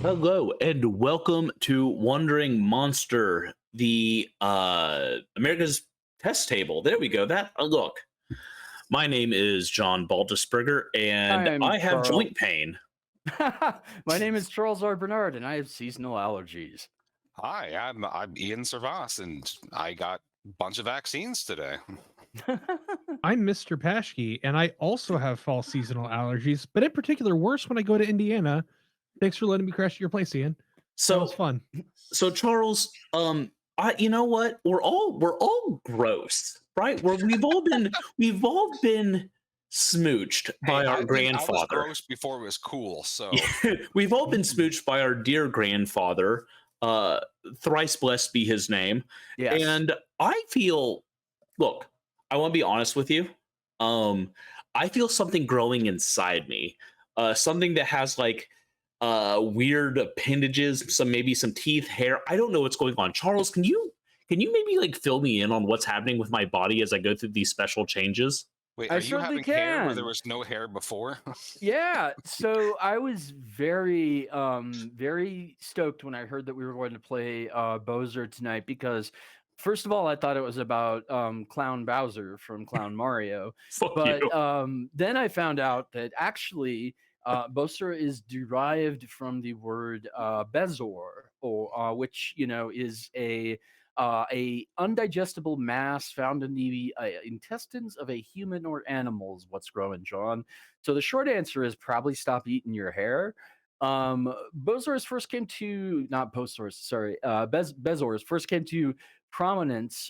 Hello and welcome to Wandering Monster, the America's test table. There we go. Look. My name is John Baldisberger, and I'm I have Charles. joint pain. My name is Charles R. Bernard, and I have seasonal allergies. Hi, I'm Ian Servas, and I got a bunch of vaccines today. I'm Mr. Paschke, and I also have fall seasonal allergies, but in particular, worse when I go to Indiana. Thanks for letting me crash at your place, Ian. That was So, fun. so Charles, you know what? We're all gross, right? We've all been smooched by Hey, our I was grandfather. gross before it was cool, so We've all been smooched by our dear grandfather. Uh, Thrice blessed be his name. Yes. And I feel, look, I want to be honest with you. I feel something growing inside me. Something that has like weird appendages, maybe some teeth, hair. I don't know what's going on. Charles, can you maybe like fill me in on what's happening with my body as I go through these special changes? wait, I are you certainly having hair where can. there was no hair before? Yeah, so I was very, very stoked when I heard that we were going to play BÖESER tonight because, first of all, I thought it was about Clown Bowser from Clown Mario, Fuck you. but then I found out that actually BÖESER is derived from the word bezor, or which is a undigestible mass found in the intestines of a human or animal is what's growing, John. So the short answer is probably stop eating your hair. Bozors first came to not Bozors, sorry, Bezors first came to prominence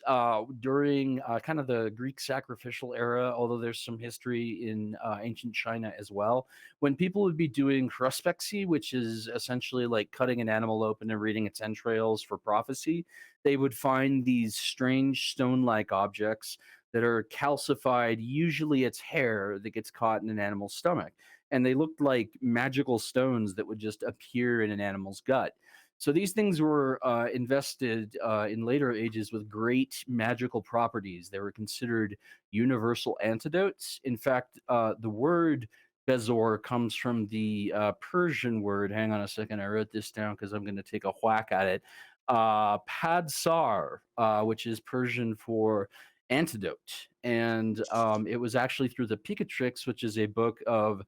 during kind of the Greek sacrificial era, although there's some history in ancient China as well. When people would be doing chruspexy, which is essentially like cutting an animal open and reading its entrails for prophecy, they would find these strange stone-like objects that are calcified. Usually it's hair that gets caught in an animal's stomach. And they looked like magical stones that would just appear in an animal's gut. So these things were invested in later ages with great magical properties. They were considered universal antidotes. In fact, the word Bezor comes from the Persian word. Hang on a second, I wrote this down because I'm going to take a whack at it. Padsar, which is Persian for antidote. And it was actually through the Picatrix, which is a book of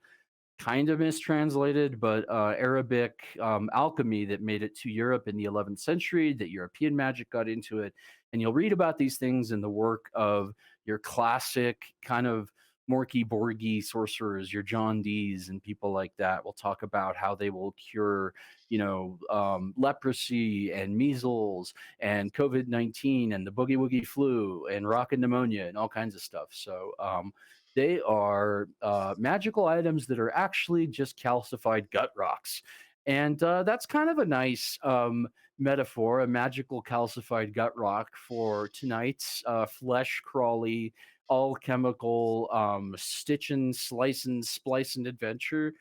kind of mistranslated, but Arabic alchemy that made it to Europe in the 11th century, that European magic got into it. And you'll read about these things in the work of your classic kind of Morky Borgy sorcerers, your John Dees and people like that will talk about how they will cure, leprosy and measles and COVID-19 and the boogie woogie flu and rocket pneumonia and all kinds of stuff. So they are magical items that are actually just calcified gut rocks. And that's kind of a nice metaphor, a magical calcified gut rock for tonight's flesh crawly, all chemical stitching, slicing, splicing adventure.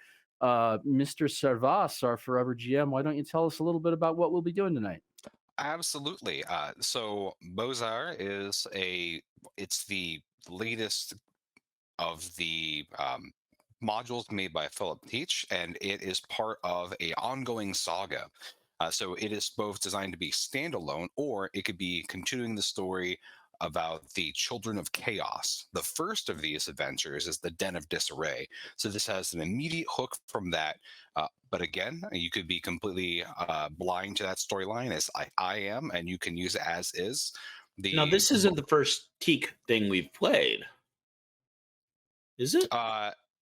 Mr. Servas, our forever GM, why don't you tell us a little bit about what we'll be doing tonight? Absolutely. So BÖESER it's the latest of the modules made by Phillip Tiech, and it is part of a ongoing saga. So it is both designed to be standalone, or it could be continuing the story about the Children of Chaos. The first of these adventures is the Den of Disarray. So this has an immediate hook from that. But again, you could be completely blind to that storyline, as I am, and you can use it as is. Now, this isn't the first Teak thing we've played, is it?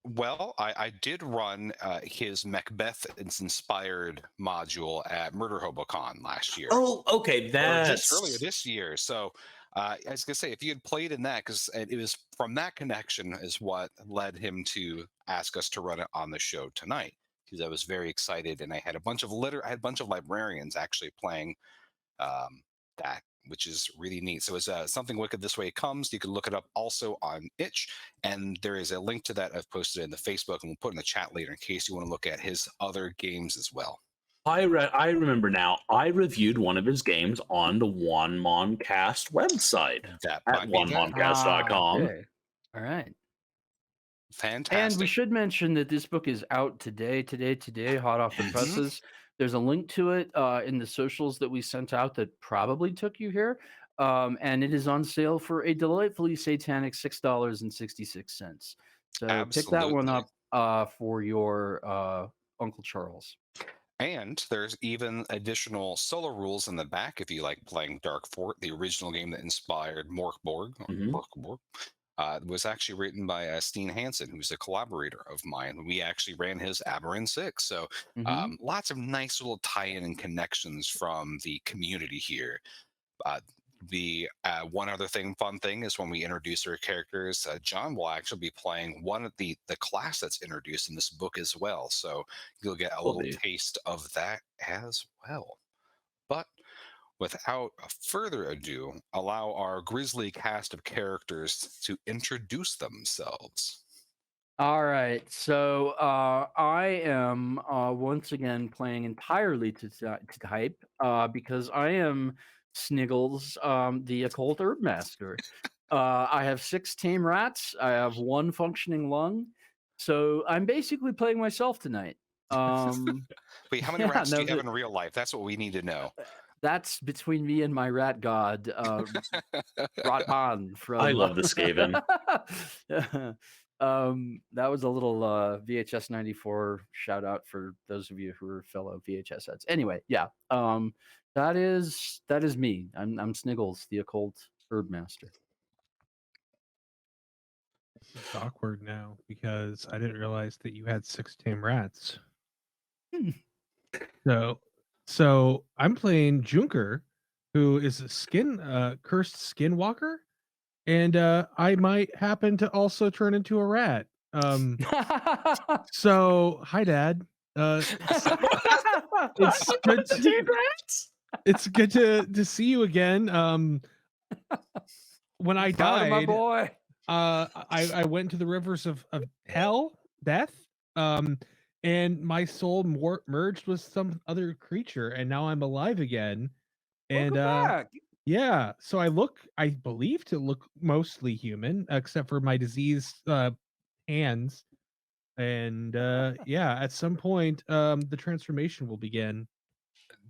Well, I did run his Macbeth inspired module at Murder HoboCon last year. Oh, okay, Or that's just earlier this year. So I was gonna say, if you had played in that, because it was from that connection is what led him to ask us to run it on the show tonight. Because I was very excited, and I had I had a bunch of librarians actually playing that, which is really neat. So it's Something Wicked This Way It Comes. You can look it up also on itch, and there is a link to that I've posted in the Facebook, and we'll put in the chat later in case you want to look at his other games as well. I remember now. I reviewed one of his games on the WanMon Cast website That at might be that. wanmoncast.com. Okay. All right. Fantastic. And we should mention that this book is out today, hot off the presses. There's a link to it in the socials that we sent out that probably took you here. And it is on sale for a delightfully satanic $6.66. So pick that one Absolutely. up for your Uncle Charles. And there's even additional solo rules in the back if you like playing Dark Fort, the original game that inspired Morkborg. Mhm. Was actually written by Steen Hansen, who's a collaborator of mine. We actually ran his Aberrant 6. So Mhm. lots of nice little tie-in and connections from the community here. The one other fun thing is when we introduce our characters, John will actually be playing one of the class that's introduced in this book as well. So you'll get a Will little be. taste of that as well. But without further ado, allow our grisly cast of characters to introduce themselves. All right. So I am once again playing entirely to type because I am Sniggles, the occult herb master. I have 6 tame rats. I have 1 functioning lung. So I'm basically playing myself tonight. Wait, how many Yeah, rats do no, you have in real life? That's what we need to know. that's between me and my rat god, Rotman I from. love the Skaven. That was a little VHS 94 shout out for those of you who are fellow VHS heads. Anyway, yeah. That is me. I'm Sniggles, the occult herb master. It's awkward now because I didn't realize that you had 6 tame rats. Hmm. So I'm playing Junker, who is a cursed skinwalker, and I might happen to also turn into a rat. So hi, Dad. It's good to see you again. When I Proud of my died, boy. I went to the rivers of hell, death, and my soul merged with some other creature, and now I'm alive again. And Welcome back. yeah, so I believe to look mostly human, except for my diseased hands. And yeah, at some point, the transformation will begin.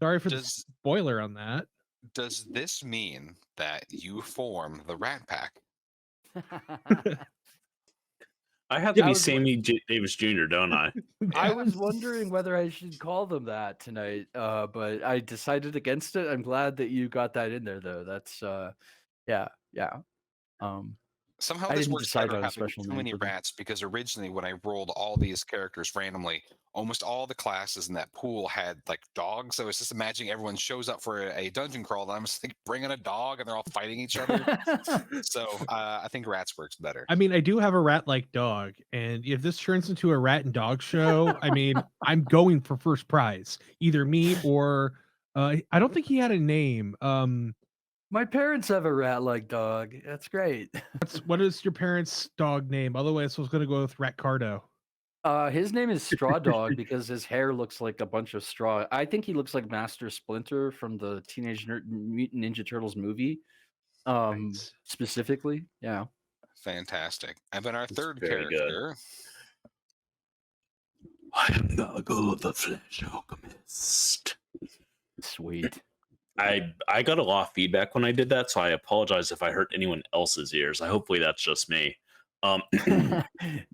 Sorry for the Does spoiler on that. does this mean that you form the Rat Pack? I have to I be was wa- Sammy Davis Jr., don't I? I was wondering whether I should call them that tonight, but I decided against it. I'm glad that you got that in there, though. That's yeah. Somehow I this didn't works decide better on a having special too name many for them. rats because originally when I rolled all these characters randomly, almost all the classes in that pool had like dogs. I was just imagining everyone shows up for a dungeon crawl and I'm just like bringing a dog and they're all fighting each other. So I think rats works better. I mean, I do have a rat-like dog, and if this turns into a rat and dog show, I mean, I'm going for first prize. Either me or I don't think he had a name. My parents have a rat-like dog. That's great. What is your parents' dog name? Otherwise, I was gonna go with Ratcardo. His name is Straw Dog because his hair looks like a bunch of straw. I think he looks like Master Splinter from the Mutant Ninja Turtles movie. Nice. Specifically, yeah. Fantastic. And then our It's third very good. character, I am Nago, the flesh alchemist. Sweet. I got a lot of feedback when I did that, so I apologize if I hurt anyone else's ears. Hopefully that's just me.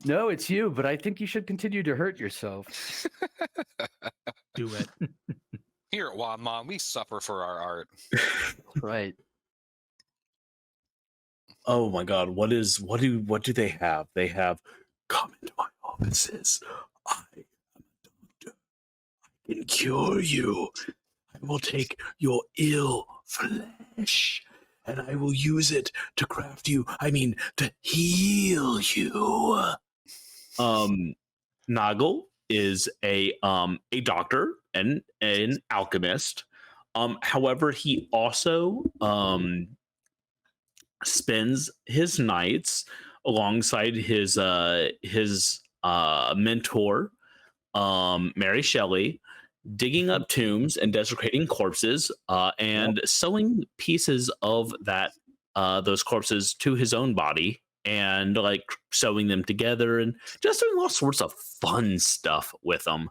No, it's you, but I think you should continue to hurt yourself. Do it. here at WanMon, we suffer for our art. Right. Oh my god, what do they have? They have come into my offices. I am a doctor. I can cure you. I will take your ill flesh and I will use it to craft you. I mean, to heal you. Noggle is a doctor and an alchemist. However, he also spends his nights alongside his mentor, Mary Shelley, digging up tombs and desecrating corpses, and sewing pieces of those corpses to his own body, and like sewing them together and just doing all sorts of fun stuff with them.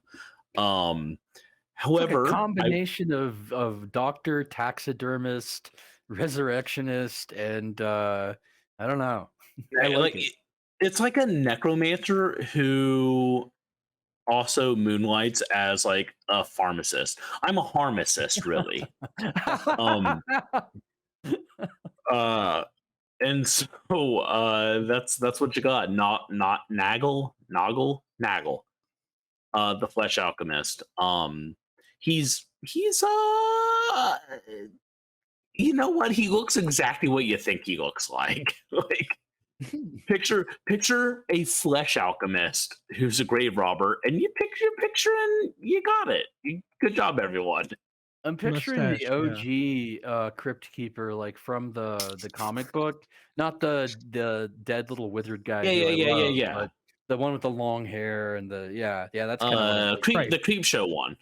It's like a However, combination of doctor, taxidermist, resurrectionist, and I don't know. I like it. it's like a necromancer who also moonlights as like a pharmacist. I'm a pharmacist, really. Um, uh, and so that's what you got. Not Naggle, the Flesh Alchemist. He's you know what? He looks exactly what you think he looks like. Like picture a flesh alchemist who's a grave robber, and you picture and you got it. Good job, everyone. I'm picturing the Mustache, yeah. OG Crypt Keeper, like from the comic book, not the dead little withered guy Yeah, who yeah, I yeah, yeah, love, yeah. but the one with the long hair and the yeah, that's kind of what I think. Right. The creep show one.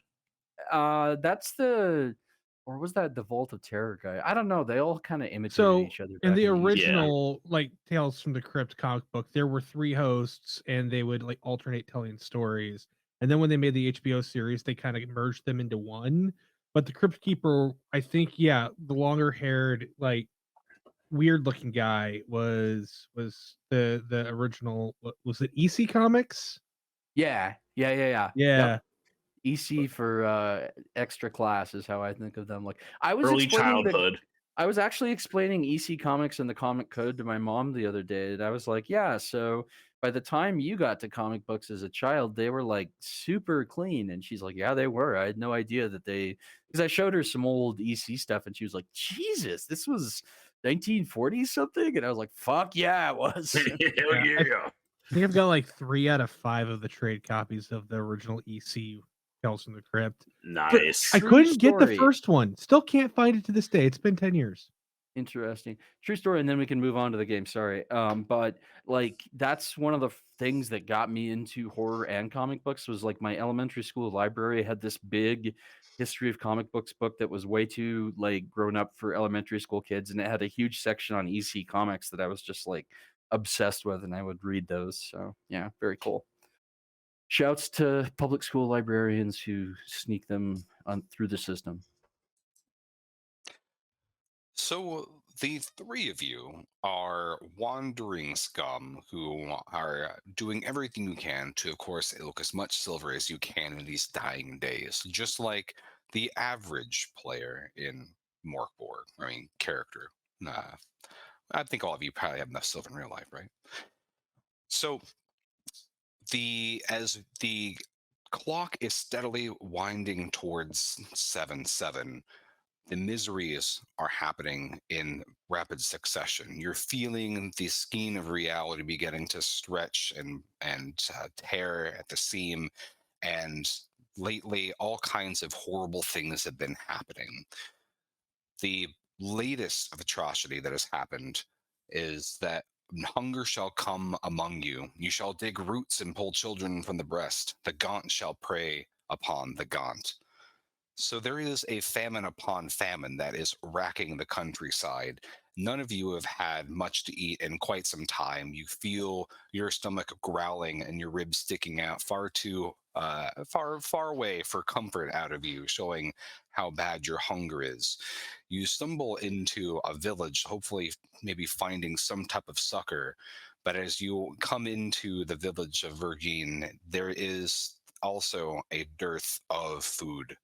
That's the or was that the Vault of Terror guy? I don't know. They all kind of imitated So each other in back the in the 80s. Yeah. original, like Tales from the Crypt comic book, there were 3 hosts, and they would like alternate telling stories. And then when they made the HBO series, they kind of merged them into one. But the Crypt Keeper, I think, yeah, the longer haired, like weird looking guy was the original. Was it EC Comics? Yeah. Yep. Yeah. EC for extra class is how I think of them. Like I was Early explaining the childhood. I was actually explaining EC Comics and the comic code to my mom the other day. And I was like, yeah, so by the time you got to comic books as a child, they were like super clean. And she's like, yeah, they were. I had no idea that because I showed her some old EC stuff and she was like, Jesus, this was 1940 something. And I was like, fuck yeah, it was. Hell Yeah. yeah. I think I've got like 3 out of 5 of the trade copies of the original EC Tales from the Crypt. But Nice. I True couldn't get the story. first one. Still can't find it to this day. It's been 10 years. Interesting. True story, and then we can move on to the game. Sorry. But like that's one of the things that got me into horror and comic books was like my elementary school library had this big history of comic books book that was way too like grown up for elementary school kids, and it had a huge section on EC comics that I was just like obsessed with, and I would read those. So yeah, very cool. Shouts to public school librarians who sneak them on through the system. So the 3 of you are wandering scum who are doing everything you can to, of course, look as much silver as you can in these dying days, just like the average player in Morkborg. I mean, character. Nah, I think all of you probably have enough silver in real life, right? So as the clock is steadily winding towards 7-7, the miseries are happening in rapid succession. You're feeling the skein of reality beginning to stretch and tear at the seam, and lately all kinds of horrible things have been happening. The latest of atrocity that has happened is that hunger shall come among you. You shall dig roots and pull children from the breast. The gaunt shall prey upon the gaunt. So there is a famine upon famine that is racking the countryside. None of you have had much to eat in quite some time. You feel your stomach growling and your ribs sticking out far away for comfort out of you, showing how bad your hunger is. You stumble into a village, hopefully maybe finding some type of succor. But as you come into the village of Virgin, there is also a dearth of food.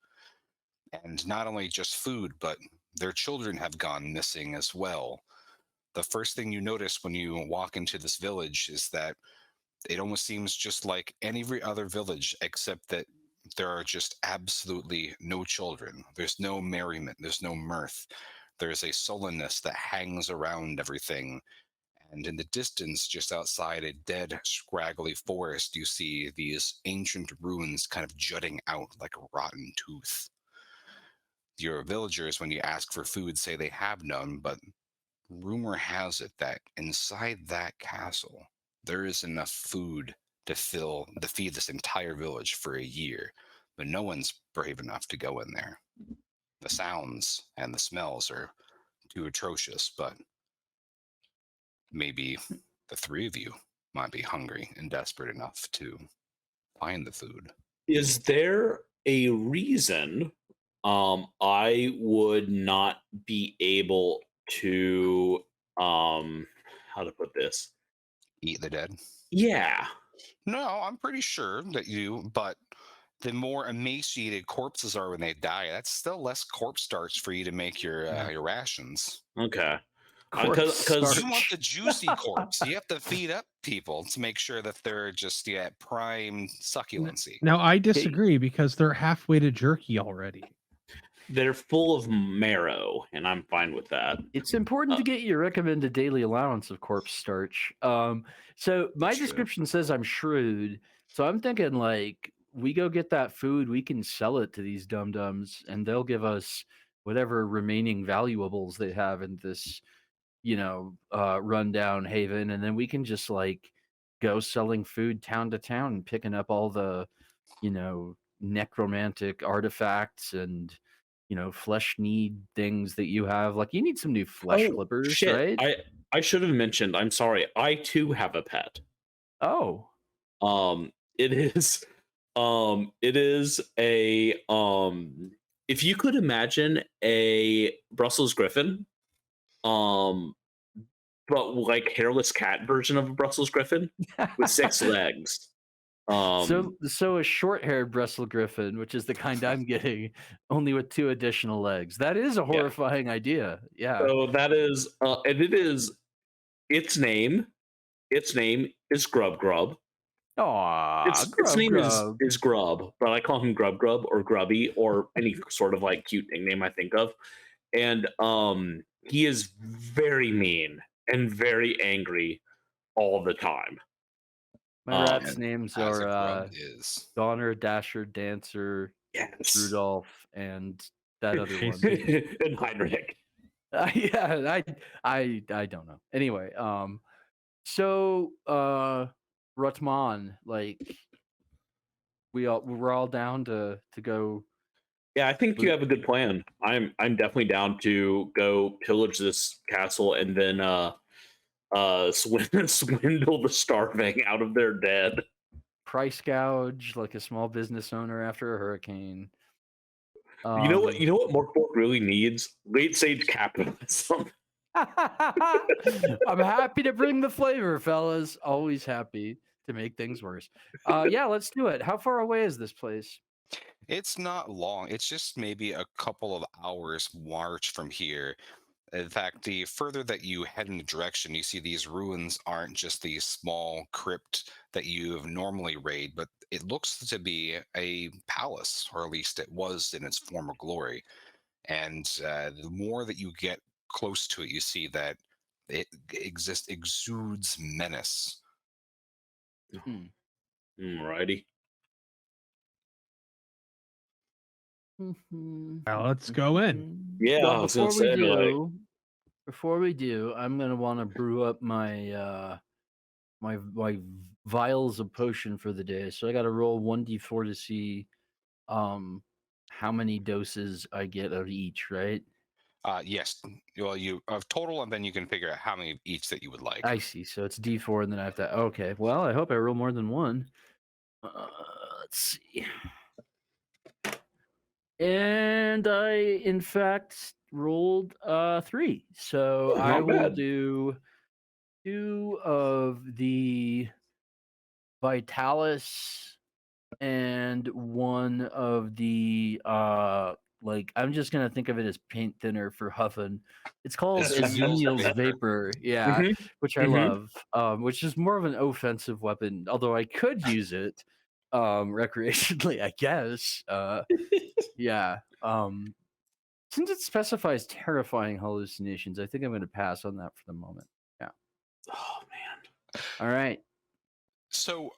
And not only just food, but their children have gone missing as well. The first thing you notice when you walk into this village is that it almost seems just like every other village, except that there are just absolutely no children. There's no merriment, there's no mirth. There's a sullenness that hangs around everything. And in the distance, just outside a dead, scraggly forest, you see these ancient ruins kind of jutting out like a rotten tooth. Your villagers, when you ask for food, say they have none, but rumor has it that inside that castle, there is enough food to feed this entire village for a year, but no one's brave enough to go in there. The sounds and the smells are too atrocious, but maybe the 3 of you might be hungry and desperate enough to find the food. Is there a reason I would not be able to how to put this? Eat the dead. Yeah. No, I'm pretty sure that but the more emaciated corpses are when they die, that's still less corpse starch for you to make your rations. Okay. Corpse Because You want starch. the juicy corpse. You have to feed up people to make sure that they're just at prime succulency. Now I Hey, disagree because they're halfway to jerky already. they're full of marrow, and I'm fine with that. it's important Uh, to get your recommended daily allowance of corpse starch. So my True. description says I'm shrewd, so I'm thinking like we go get that food, we can sell it to these dum dums, and they'll give us whatever remaining valuables they have in this, rundown haven, and then we can just like go selling food town to town and picking up all the, necromantic artifacts and flesh need things that you have. Like you need some new flesh Oh clippers, shit! right? I should have mentioned. I'm sorry. I too have a pet. Oh, It is it is a if you could imagine a Brussels Griffin, um, but like hairless cat version of a Brussels Griffin with six legs. so a short-haired Brussels Griffin, which is the kind I'm getting, only with two additional legs. That is a Yeah. horrifying idea. Yeah. So that is and it is its name. Its name is Grub Grub. Aw, Its grub name grub. is Grub, but I call him Grub Grub or Grubby or any sort of like cute nickname I think of. And he is very mean and very angry all the time. My Um rat's names As a are grub is. Donner, Dasher, Dancer, yes. Rudolph, and that other one. Casey. And Heinrich. Yeah, I don't know. Anyway, so Rutman, like we're all down to go. Yeah, I think you Loot. have a good plan. I'm definitely down to go pillage this castle and then swindle the starving out of their dead. Price gouge like a small business owner after a hurricane. You know what Morkborg really needs? Late stage capitalism. I'm happy to bring the flavor, fellas. Always happy to make things worse. Yeah, let's do it. How far away is this place? It's not long. It's just maybe a couple of hours march from here. In fact, the further that you head in the direction, you see these ruins aren't just these small crypt that you normally raid, but it looks to be a palace, or at least it was in its former glory. And the more that you get close to it, you see that it exudes menace. Hmm. Alrighty. Now let's go in. Yeah, Well, I was gonna say like before we do, I'm gonna want to brew up my vials of potion for the day. So I got to roll 1d4 to see how many doses I get of each, right? Yes, well, you of total, and then you can figure out how many each that you would like. I see. So it's d4, and then I have to. Okay. Well, I hope I roll more than one. Let's see. And I, in fact, rolled 3. So I not will bad. do 2 of the Vitalis and 1 of the like I'm just gonna think of it as paint thinner for huffing. It's called Ezekiel's Ezekiel's Vapor, yeah, Mhm, which I mhm. love. Which is more of an offensive weapon, although I could use it recreationally, I guess. Yeah. Since it specifies terrifying hallucinations, I think I'm gonna pass on that for the moment. Yeah. Oh man. All right. So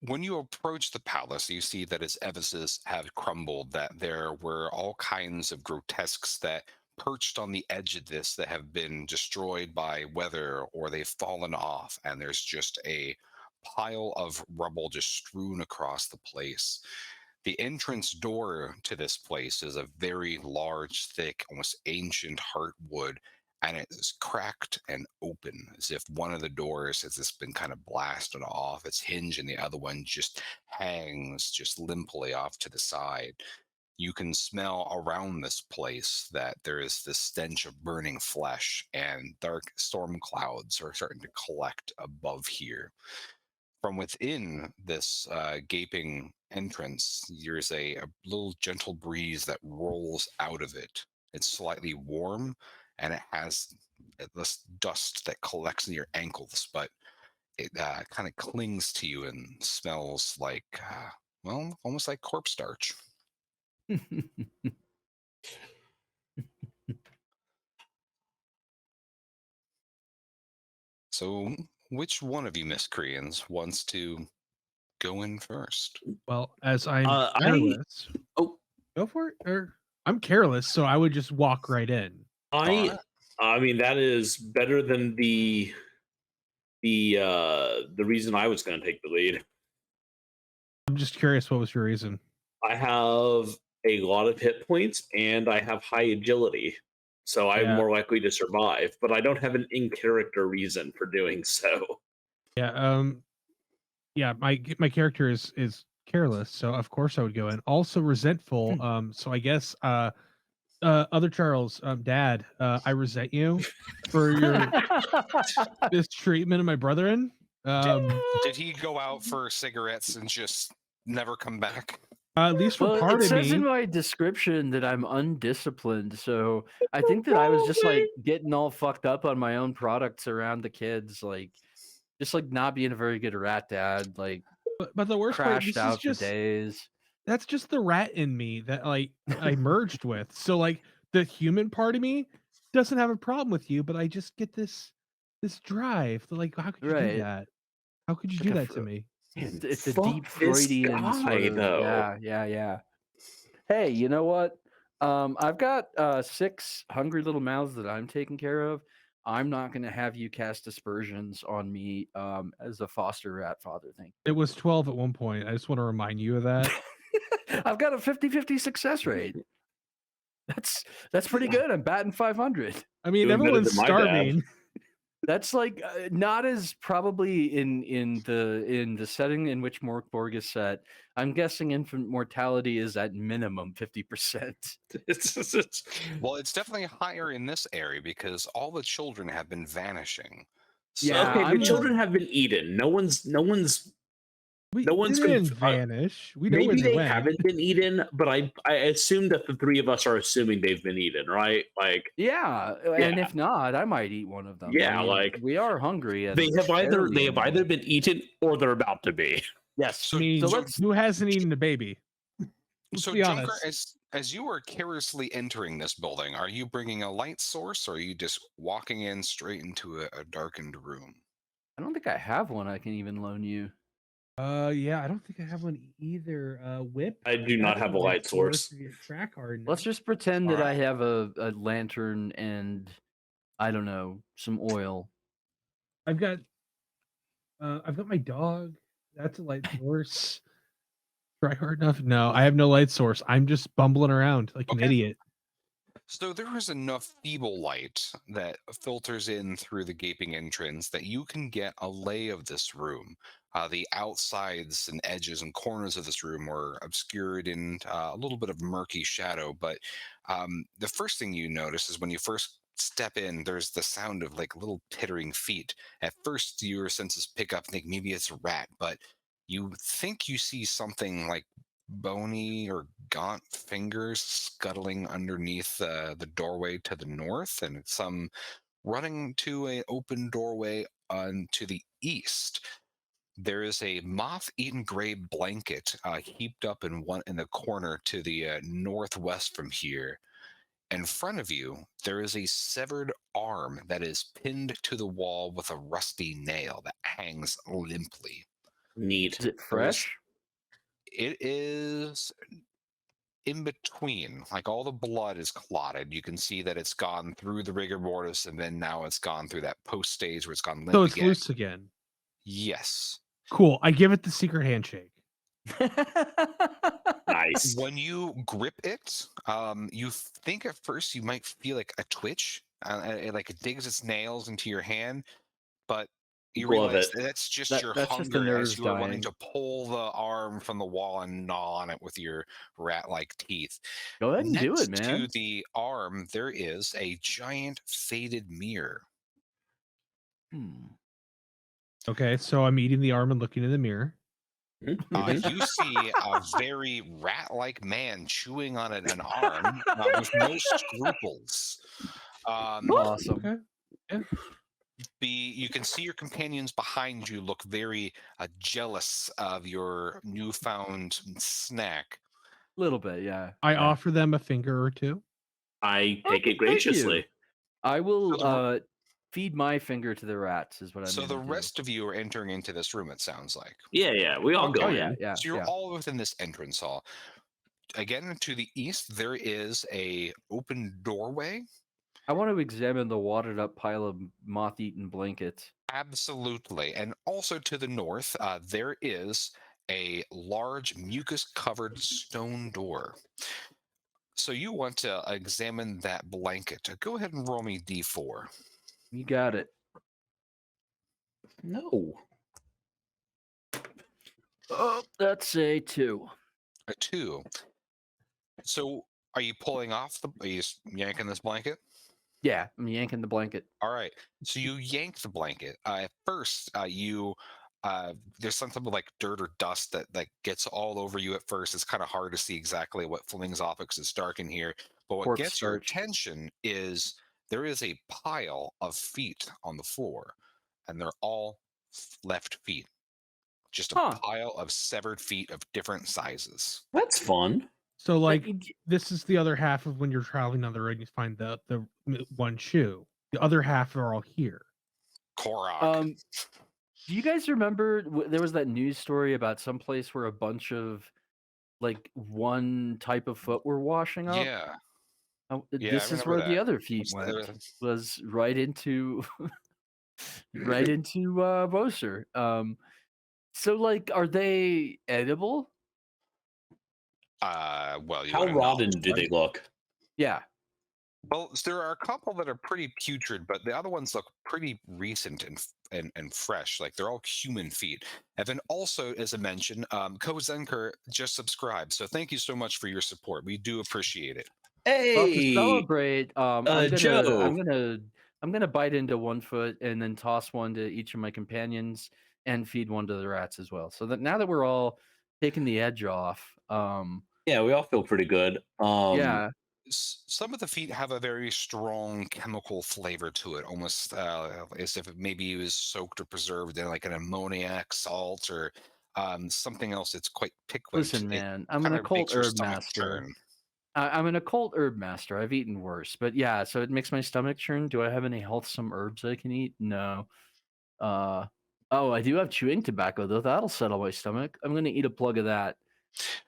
when you approach the palace, you see that its edifices have crumbled, that there were all kinds of grotesques that perched on the edge of this that have been destroyed by weather or they've fallen off, and there's just a pile of rubble just strewn across the place. The entrance door to this place is a very large, thick, almost ancient heartwood, and it is cracked and open as if one of the doors has just been kind of blasted off its hinge and the other one just hangs just limply off to the side. You can smell around this place that there is this stench of burning flesh, and dark storm clouds are starting to collect above here. From within this gaping entrance, there's a little gentle breeze that rolls out of it. It's slightly warm, and it has this dust that collects in your ankles, but it kind of clings to you and smells like, well, almost like corpse starch. So, which one of you miscreants wants to go in first? Well, as I'm I careless, oh go for it. Or I'm careless, so I would just walk right in. I Alright. I mean that is better than the reason I was going to take the lead. I'm just curious, what was your reason? I have a lot of hit points and I have high agility, so I'm Yeah, more likely to survive. But I don't have an in character reason for doing so. yeah, yeah. My character is careless, so of course I would go in. Also resentful. So I guess other Charles, Dad, I resent you for your mistreatment of my brethren. Did, Um, did he go out for cigarettes and just never come back? at least for Well, part it of says in me. my description that I'm undisciplined, so I think that I was just like getting all fucked up on my own products around the kids, like just like not being a very good rat dad, like But the worst part, crashed this is out for just days. that's just the rat in me that like I merged with. So like the human part of me doesn't have a problem with you, but I just get this drive. Like, how could you do Right. that? How could you It's do like a that to me? Man, it's a fuck deep this Freudian sort guy of though. yeah. Hey, you know what? I've got 6 hungry little mouths that I'm taking care of. I'm not going to have you cast aspersions on me as a foster rat father thing. It was 12 at one point. I just want to remind you of that. I've got a 50-50 success rate. That's pretty good. I'm batting 500. I mean, Doing better everyone's than my dad. starving. That's like not as probably in the setting in which Morkborg is set. I'm guessing infant mortality is at minimum 50%. Well, it's definitely higher in this area because all the children have been vanishing. Yeah, Okay, the I'm children have been eaten. They No one's didn't conf- vanish. We know where maybe they they went. haven't been eaten, but I assume that the three of us are assuming they've been eaten, right? Like, yeah, and yeah, if not, I might eat one of them. I yeah, mean, like we are hungry they and have fairly either anemic. been eaten or they're about to be. Yes. I So, mean, So so, let's who hasn't eaten a baby? Let's so be Junker, honest. as you are carelessly entering this building, are you bringing a light source, or are you just walking in straight into a darkened room? I don't think I have one I can even loan you. Yeah, I don't think I have one either. Whip. I do not That's have a light light source. to get track hardness. Let's just pretend All that I right. have a lantern and I don't know, some oil. I've got my dog. That's a light source. Try hard enough? No, I have no light source. I'm just bumbling around like an Okay. idiot. So there is enough feeble light that filters in through the gaping entrance that you can get a lay of this room. The outsides and edges and corners of this room were obscured in a little bit of murky shadow, but the first thing you notice is when you first step in, there's the sound of like little pittering feet. At first, your senses pick up and think maybe it's a rat, but you think you see something like bony or gaunt fingers scuttling underneath the doorway to the north, and some running to an open doorway on to the east. There is a moth-eaten gray blanket heaped up in the corner to the northwest from here. In front of you, there is a severed arm that is pinned to the wall with a rusty nail that hangs limply. Neat. Is it There is, fresh? it is in between, like all the blood is clotted. You can see that it's gone through the rigor mortis, and then now it's gone through that post stage where it's gone So limp it's again. loose again. Yes. Cool. I give it the secret handshake. Nice. When you grip it, you think at first you might feel like a twitch, like it digs its nails into your hand, but you Glove realize it. that's just your That's just the hunger as nerves you are wanting dying. to pull the arm from the wall and gnaw on it with your rat-like teeth. Go ahead and do it, Next to man. the arm, there is a giant faded mirror. Hmm. Okay, so I'm eating the arm and looking in the mirror. Mhm. You see a very rat-like man chewing on an arm with no scruples. Awesome. Okay. Yeah. You can see your companions behind you look very jealous of your newfound snack. Little bit, yeah. I yeah. offer them a finger or two. I Oh, take it thank you. graciously. I will So the, feed my finger to the rats, is what I'm so the gonna do. rest of you are entering into this room, it sounds like. Yeah, we all Okay. go Oh yeah, in. yeah, So you're yeah. all within this entrance hall. Again, to the east, there is a open doorway. I want to examine the wadded up pile of moth-eaten blankets. Absolutely. And also to the north, there is a large mucus-covered stone door. So you want to examine that blanket. Go ahead and roll me d4. You got it. No. Oh, that's a 2. A 2. So are you pulling off are you yanking this blanket? Yeah, I'm yanking the blanket. All right. So you yank the blanket. At first, there's some type of like dirt or dust that gets all over you at first. It's kind of hard to see exactly what flings off because it's dark in here. But what Corpse gets your starch. attention is there is a pile of feet on the floor, and they're all left feet. Just a Huh. pile of severed feet of different sizes. That's fun. So, like, y- this is the other half of when you're traveling on the road and you find the one shoe. The other half are all here. Korok. Do you guys remember there was that news story about some place where a bunch of like one type of foot were washing up? Yeah. Yeah, I This is remember where the that. other feet Was went. there- Was right into right into BÖESER. So like, are they edible? Well, you How want to know. rotten do they look? Yeah. Well, there are a couple that are pretty putrid, but the other ones look pretty recent and fresh. Like they're all human feet. And then also, as I mentioned, Kozenker just subscribed. So thank you so much for your support. We do appreciate it. Well, to Hey, celebrate, Joe. I'm gonna bite into one foot and then toss one to each of my companions and feed one to the rats as well. So that now that we're all taking the edge off, Yeah, we all feel pretty good. yeah, Some of the feet have a very strong chemical flavor to it, almost as if it maybe was soaked or preserved in like an ammoniac salt or something else that's quite piquant. listen, It man, I'm an kind of occult makes your herb stomach master. turn. I'm an occult herb master. I've eaten worse, but yeah, so it makes my stomach churn. Do I have any healthsome herbs I can eat? No. Uh, oh, I do have chewing tobacco though. That'll settle my stomach. I'm gonna eat a plug of that.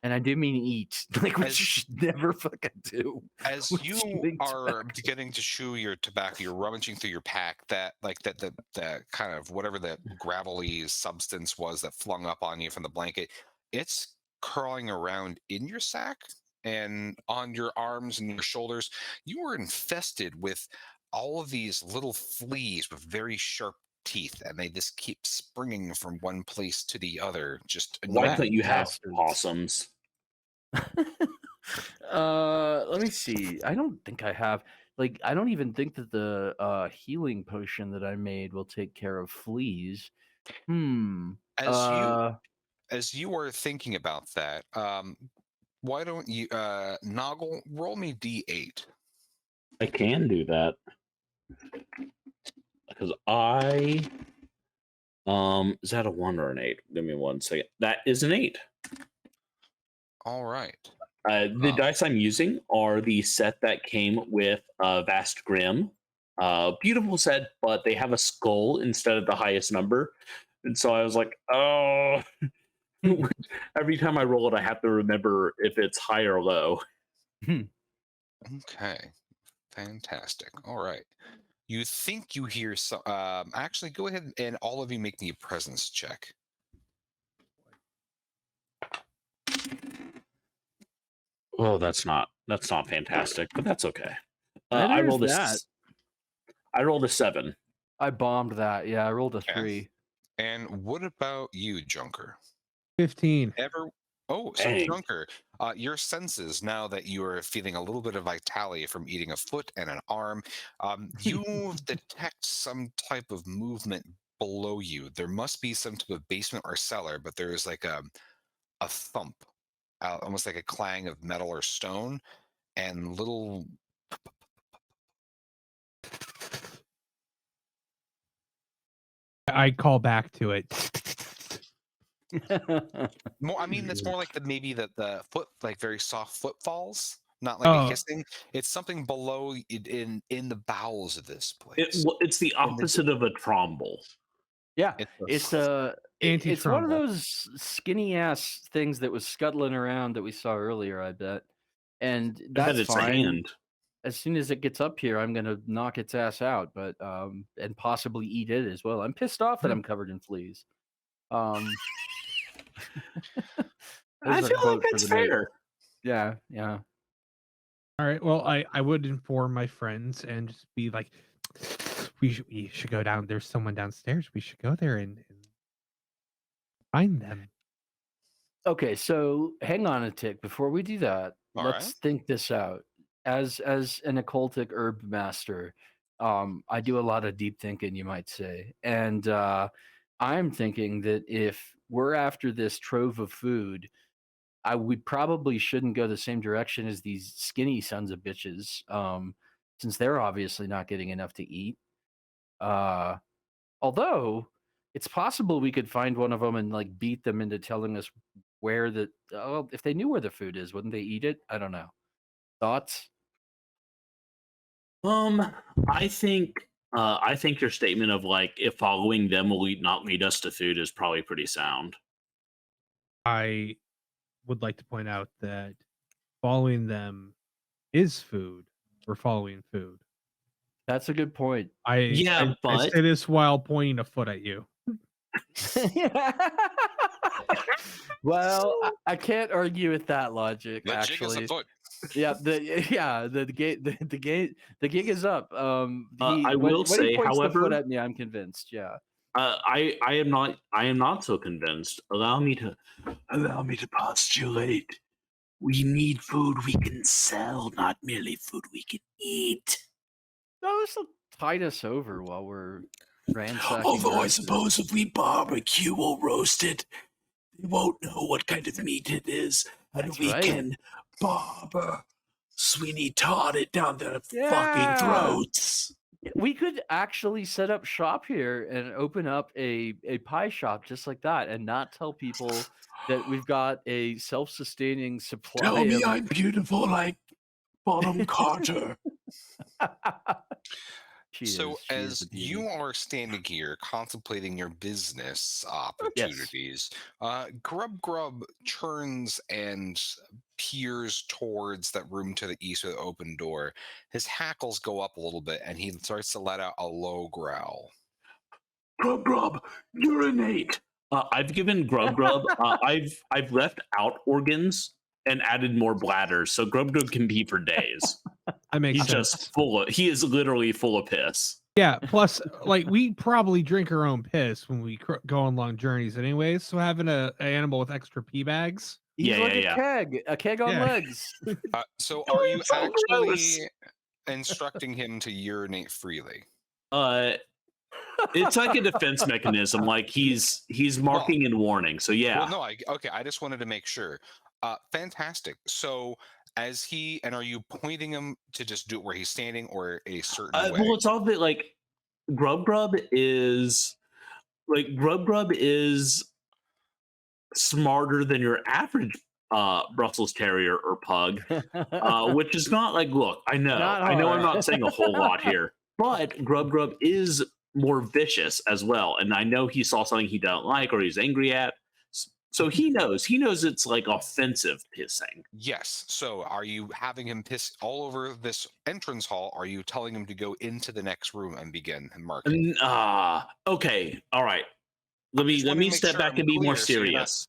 And I do mean eat, like what you As should never fucking do as with you chewing are tobacco. beginning to chew your tobacco, you're rummaging through your pack. That like that kind of whatever that gravelly substance was that flung up on you from the blanket, it's curling around in your sack and on your arms and your shoulders. You were infested with all of these little fleas with very sharp teeth, and they just keep springing from one place to the other, just Why Rat couldn't annoying. you have bastards. possums? Let me see. I don't think I have. Like, I don't even think that the healing potion that I made will take care of fleas. Hmm. As you Uh, as you are thinking about that, why don't you, Noggle, roll me d8? I can do that because I is that a 1 or an 8? Give me 1 second. That is an 8. All right. The Uh, dice I'm using are the set that came with Vast Grim. Beautiful set, but they have a skull instead of the highest number. And so I was like, oh, every time I roll it, I have to remember if it's high or low. okay. Fantastic. All right. You think you hear some? Actually, go ahead and all of you make me a presence check. Oh, that's not fantastic, but that's okay. I There's rolled that. I rolled a 7. I bombed that. Yeah, I rolled a Okay. 3. And what about you, Junker? 15. Ever? Oh, so Dang. Junker, your senses, now that you are feeling a little bit of vitality from eating a foot and an arm, you detect some type of movement below you. There must be some type of basement or cellar, but there is like a thump, almost like a clang of metal or stone, and little. I call back to it. More, I mean, it's more like maybe the foot, like very soft footfalls, not like a Oh, hissing. It's something below in the bowels of this place. It's the And opposite of a tromble. Yeah, it's it's one of Anti-trumble. those skinny ass things that was scuttling around that we saw earlier, I bet. And I bet that's it's fine. a hand. As soon as it gets up here, I'm gonna knock its ass out, but and possibly eat it as well. I'm pissed off that I'm covered in fleas. I There's a feel like quote for that's the night. fair. Yeah, yeah. All right. Well, I would inform my friends and just be like, we should go down. There's someone downstairs. We should go there and find them. Okay, so hang on a tick. Before we do that, All let's right. think this out. As an occultic herb master, I do a lot of deep thinking, you might say. And I'm thinking that if we're after this trove of food, we probably shouldn't go the same direction as these skinny sons of bitches, since they're obviously not getting enough to eat. Uh, Although it's possible we could find one of them and like beat them into telling us where the if they knew where the food is, wouldn't they eat it? I don't know. Thoughts? I think your statement of like if following them will not lead us to food is probably pretty sound. I would like to point out that following them is food. We're following food. That's a good point. Yeah, I but say this while pointing a foot at you. Well, I can't argue with that logic. The jig is Actually, afoot. yeah, the gig is up. I When will he say, points the foot however, at me, I'm convinced. Yeah. I am not so convinced. Allow me to postulate. We need food we can sell, not merely food we can eat. No, this will tide us over while we're ransacking. Although I houses. suppose if we barbecue or roast it, they won't know what kind of meat it is, and That's we right. can barber Sweeney Todd it down their Yeah. fucking throats. We could actually set up shop here and open up a pie shop just like that, and not tell people that we've got a self-sustaining supply. Tell me of... I'm beautiful like Bonham Carter. So as you are standing here contemplating your business opportunities, Grub turns and peers towards that room to the east with the open door. His hackles go up a little bit and he starts to let out a low growl. Grub, urinate. I've given Grub. I've left out organs and added more bladders, so Grub can pee for days. That makes He's sense. just he is literally full of piss. Yeah. Plus, like we probably drink our own piss when we go on long journeys, anyways. So having an animal with extra pee bags. He's Yeah, like yeah, a keg on Yeah. legs. So are you It's so actually gross. instructing him to urinate freely? It's like a defense mechanism. Like he's marking and warning. So yeah. Well, no, I just wanted to make sure. Fantastic. So as he, and are you pointing him to just do it where he's standing or a certain way? Well, it's all a bit like Grub is smarter than your average Brussels Terrier or Pug, which is not like. Look, I know Not I'm hard. not saying a whole lot here, but Grub is more vicious as well, and I know he saw something he don't like or he's angry at. So he knows it's like offensive pissing. Yes. So are you having him piss all over this entrance hall? Are you telling him to go into the next room and begin marking? Okay. All right. Let me step back and be more serious.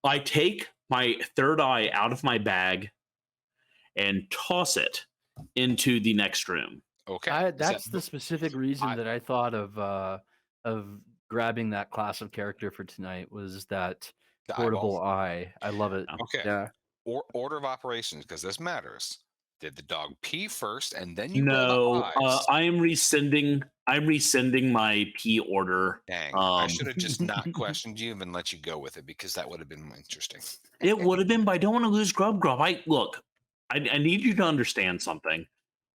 I take my third eye out of my bag and toss it into the next room. Okay. That's the specific reason I- that I thought of grabbing that class of character for tonight was that the portable eyeball? eye. I love it. Yeah. Okay. Yeah. Order of operations, because this matters. Did the dog pee first, and then you roll the No, eyes? I am rescinding. I'm rescinding my P order. Dang, I should have just not questioned you and let you go with it, because that would have been interesting. It would have been, but I don't want to lose Grub Grub. I need you to understand something.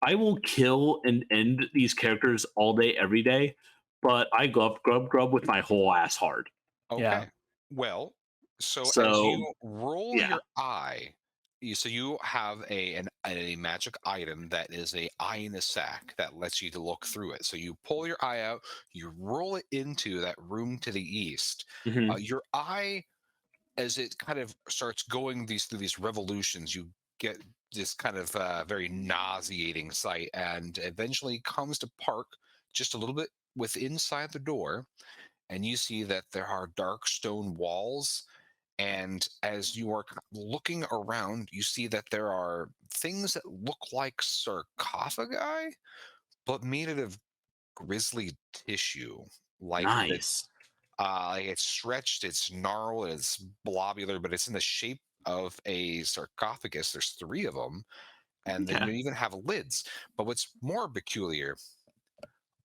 I will kill and end these characters all day, every day, but I love Grub Grub with my whole ass heart. Yeah. Okay. Well, so as So you roll yeah, your eye, so you have a magic item that is a eye in a sack that lets you to look through it. So you pull your eye out, you roll it into that room to the east. mhm. Your eye, as it kind of starts going through these revolutions, you get this kind of very nauseating sight, and eventually comes to park just a little bit with inside the door, and you see that there are dark stone walls. And as you are looking around, you see that there are things that look like sarcophagi, but made out of grisly tissue. Like Nice. it's stretched, it's gnarled, it's blobular, but it's in the shape of a sarcophagus. There's three of them, and then Okay. you even have lids. But what's more peculiar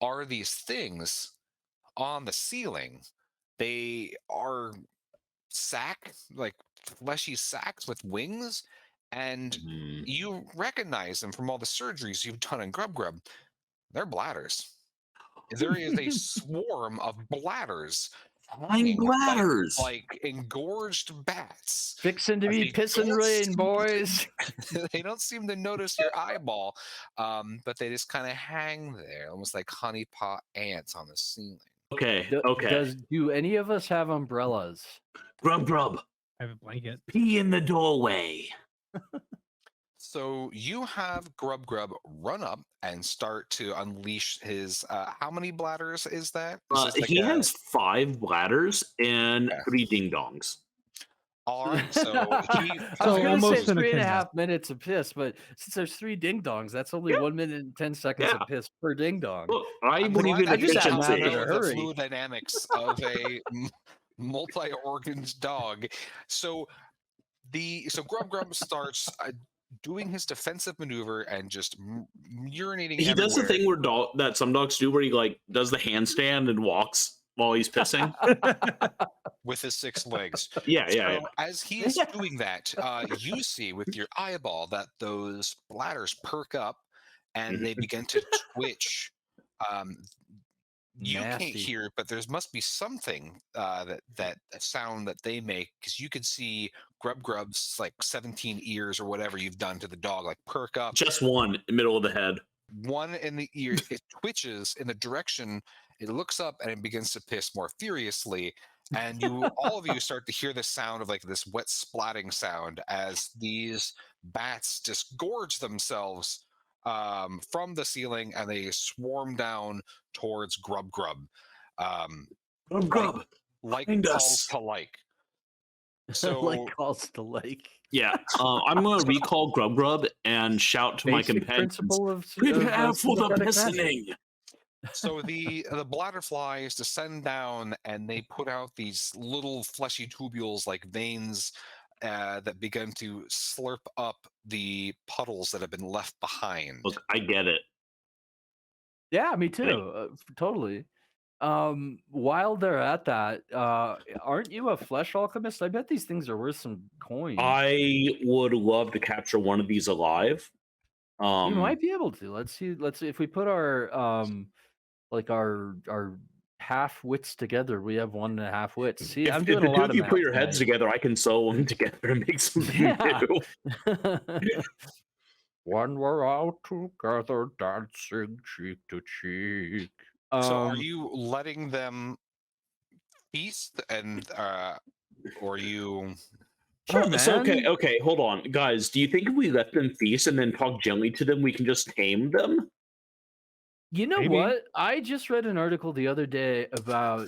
are these things on the ceiling. They are like fleshy sacks with wings, and Mhm. you recognize them from all the surgeries you've done in Grub Grub. They're bladders. There is a swarm of bladders I'm hanging bladders. like engorged bats. Fixing to As be they pissing don't rain, seem boys. they don't seem to notice your eyeball, but they just kind of hang there, almost like honeypot ants on the ceiling. Okay. Do, Okay. do any of us have umbrellas? Grub Grub. I have a blanket. Pee in the doorway. So you have Grub Grub run up and start to unleash his. How many bladders is that? Is this like He a? has 5 bladders and Okay. 3 ding dongs. All right. So he. I was So gonna say almost an 3.5 Akimbo. minutes of piss, but since there's 3 ding dongs, that's only Yeah. 1 minute and 10 seconds Yeah. of piss per ding dong. Look, I I'm believe glad in I that you did that now math in efficiency. a know the hurry. fluid dynamics of a multi-organs dog. So Grub Grub starts doing his defensive maneuver and just urinating He does the everywhere. thing that some dogs do, where he like does the handstand and walks while he's pissing. With his 6 legs. Yeah, yeah, So as he's doing that, you see with your eyeball that those bladders perk up and they begin to twitch. Um, you can't Nasty. hear it, but there must be something that sound that they make, because you could see Grub Grub's like 17 ears or whatever you've done to the dog like perk up. Just one in the middle of the head. One in the ear, it twitches in the direction, it looks up and it begins to piss more furiously. And all of you start to hear the sound of like this wet splatting sound as these bats just gorge themselves from the ceiling, and they swarm down towards Grub Grub. Grub Grub. Like Find calls us. to like. So like calls to like. Yeah, I'm going to recall Grub Grub and shout to my Basic companions. principle of Prepare for the sympathetic magic. listening. So the bladderflies descend down, and they put out these little fleshy tubules like veins that begin to slurp up the puddles that have been left behind. Look, I get it. Yeah, me too. Totally. While they're at that, aren't you a flesh alchemist? I bet these things are worth some coins. I would love to capture one of these alive. You might be able to. Let's see if we put our like our half wits together. We have 1.5 wits. See, I'm if doing the a two lot of of you put math your heads tonight. together, I can sew them together and make something Yeah. new. When we're all together dancing cheek to cheek. So are you letting them feast, and or are you? Sure, So man. okay, hold on, guys. Do you think if we let them feast and then talk gently to them, we can just tame them? You know Maybe. what? I just read an article the other day about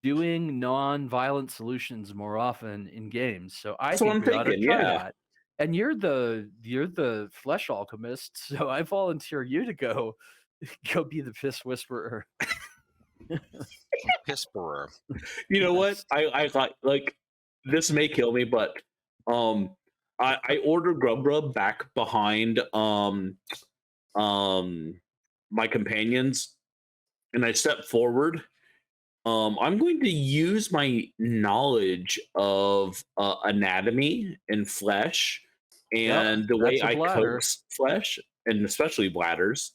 doing non-violent solutions more often in games. So I That's what think I'm we ought to thinking, try yeah. that. And you're the flesh alchemist, so I volunteer you to go be the piss whisperer. Pisperer. You know what? Yes. I thought like this may kill me, but I ordered Grub back behind my companions, and I step forward. I'm going to use my knowledge of anatomy and flesh and the way that's a I bladder. coax flesh, and especially bladders,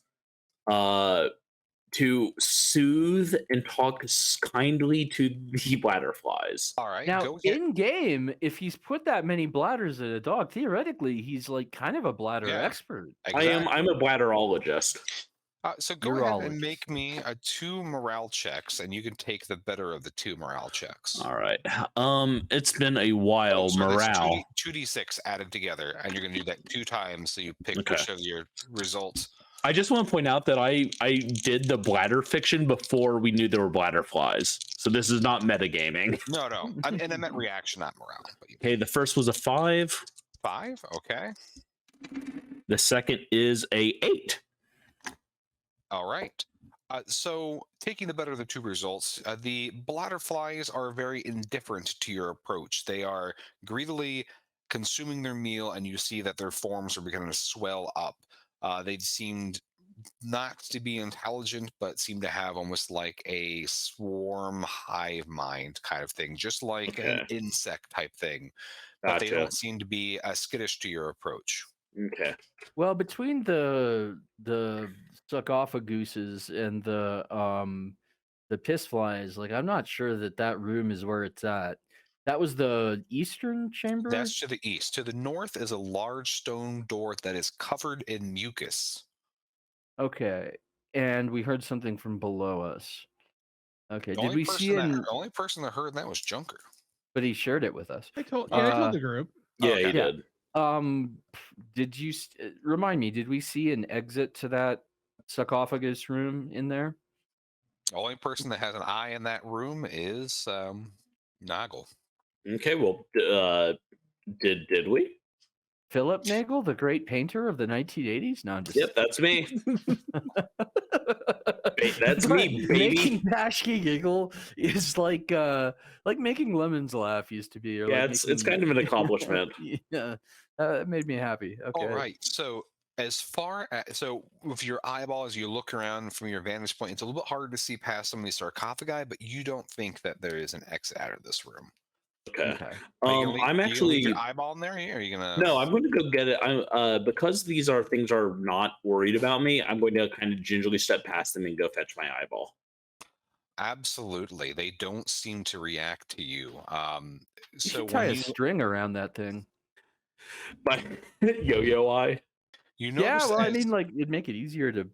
to soothe and talk kindly to the bladder flies. All right, Now, go ahead. in game, if he's put that many bladders in a dog, theoretically, he's like kind of a bladder Yeah. expert. Exactly. I'm a bladderologist. So go ahead and Urologist. make me 2 morale checks, and you can take the better of the 2 morale checks. All right. It's been a while. So that's Morale. 2d6 added together, and you're going to do that 2 times. So you pick Okay. which of your results. I just want to point out that I did the bladder fiction before we knew there were bladder flies. So this is not metagaming. No, and I meant reaction, not morale. But Okay, the first was a 5. 5, okay. The second is a 8. All right. So taking the better of the 2 results, the bladder flies are very indifferent to your approach. They are greedily consuming their meal, and you see that their forms are beginning to swell up. They seemed not to be intelligent, but seem to have almost like a swarm hive mind kind of thing, just like an insect type thing. But they don't seem to be skittish to your approach. Okay. Well, between the sarcophaguses and the piss flies, like I'm not sure that room is where it's at. That was the eastern chamber. That's to the east. To the north is a large stone door that is covered in mucus. Okay, and we heard something from below us. Okay, The did we see the only person that heard that was Junker. But he shared it with us. I told the group. Yeah, Okay. he did. Did you remind me? Did we see an exit to that sarcophagus room in there? The only person that has an eye in that room is Nagel. Okay, well, did we? Philip Nagel, the great painter of the 1980s? No, I'm just... Yep, that's me. That's me, baby. Making Pashke giggle is like making Lemons laugh used to be. Or Yeah, like it's kind of an accomplishment. Yeah, it made me happy. Okay. All right, so as far as with your eyeball, as you look around from your vantage point, it's a little bit harder to see past some of these sarcophagi, but you don't think that there is an exit out of this room. Okay. I'm actually your eyeball in there. Or are you gonna? No, I'm going to go get it. I'm because these are things are not worried about me. I'm going to kind of gingerly step past them and go fetch my eyeball. Absolutely, they don't seem to react to you. You So should tie when a string around that thing. My yo-yo eye. you Yeah, notice well, I as- mean, like it'd make it easier to,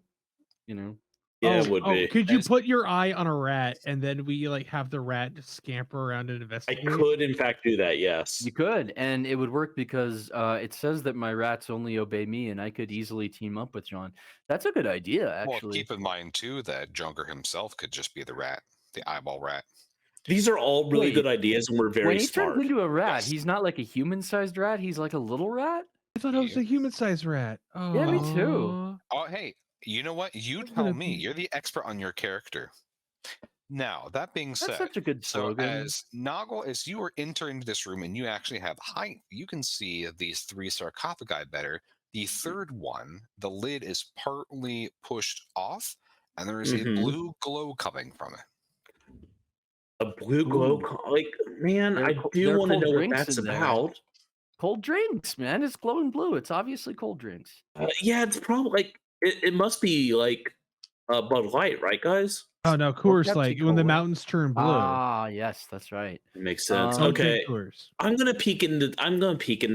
you know. Yeah, it would be. Could you As- put your eye on a rat and then we like have the rat just scamper around and I investigate? could, in fact, do that. Yes. You could, and it would work because it says that my rats only obey me, and I could easily team up with John. That's a good idea, well, actually. keep in mind too that Junker himself could just be the rat, the eyeball rat. These are all really Wait, good ideas, and we're very when he smart. turns into a rat, Yes. he's not like a human-sized rat. He's like a little rat. I thought it was a human-sized rat. Yeah, me too. Aw. Oh, hey, you know what? You I'm tell gonna me. be- You're the expert on your character. Now, that being That's said, such a good so slogan. as Noggle, as you are entering this room and you actually have height, you can see these 3 sarcophagi better. The third one, the lid is partly pushed off, and there is a Mhm. blue glow coming from it. A blue glow, like man, There are I co- do there are want to cold know what drinks that's in there. about. Cold drinks, man. It's glowing blue. It's obviously cold drinks. Yeah, it's probably like it must be like Bud Light, right, guys? Oh no, Coors Light. Pepsi When the Cola. mountains turn blue. Ah, yes, that's right. It makes sense. Um, Don't drink Okay, Coors. I'm gonna peek in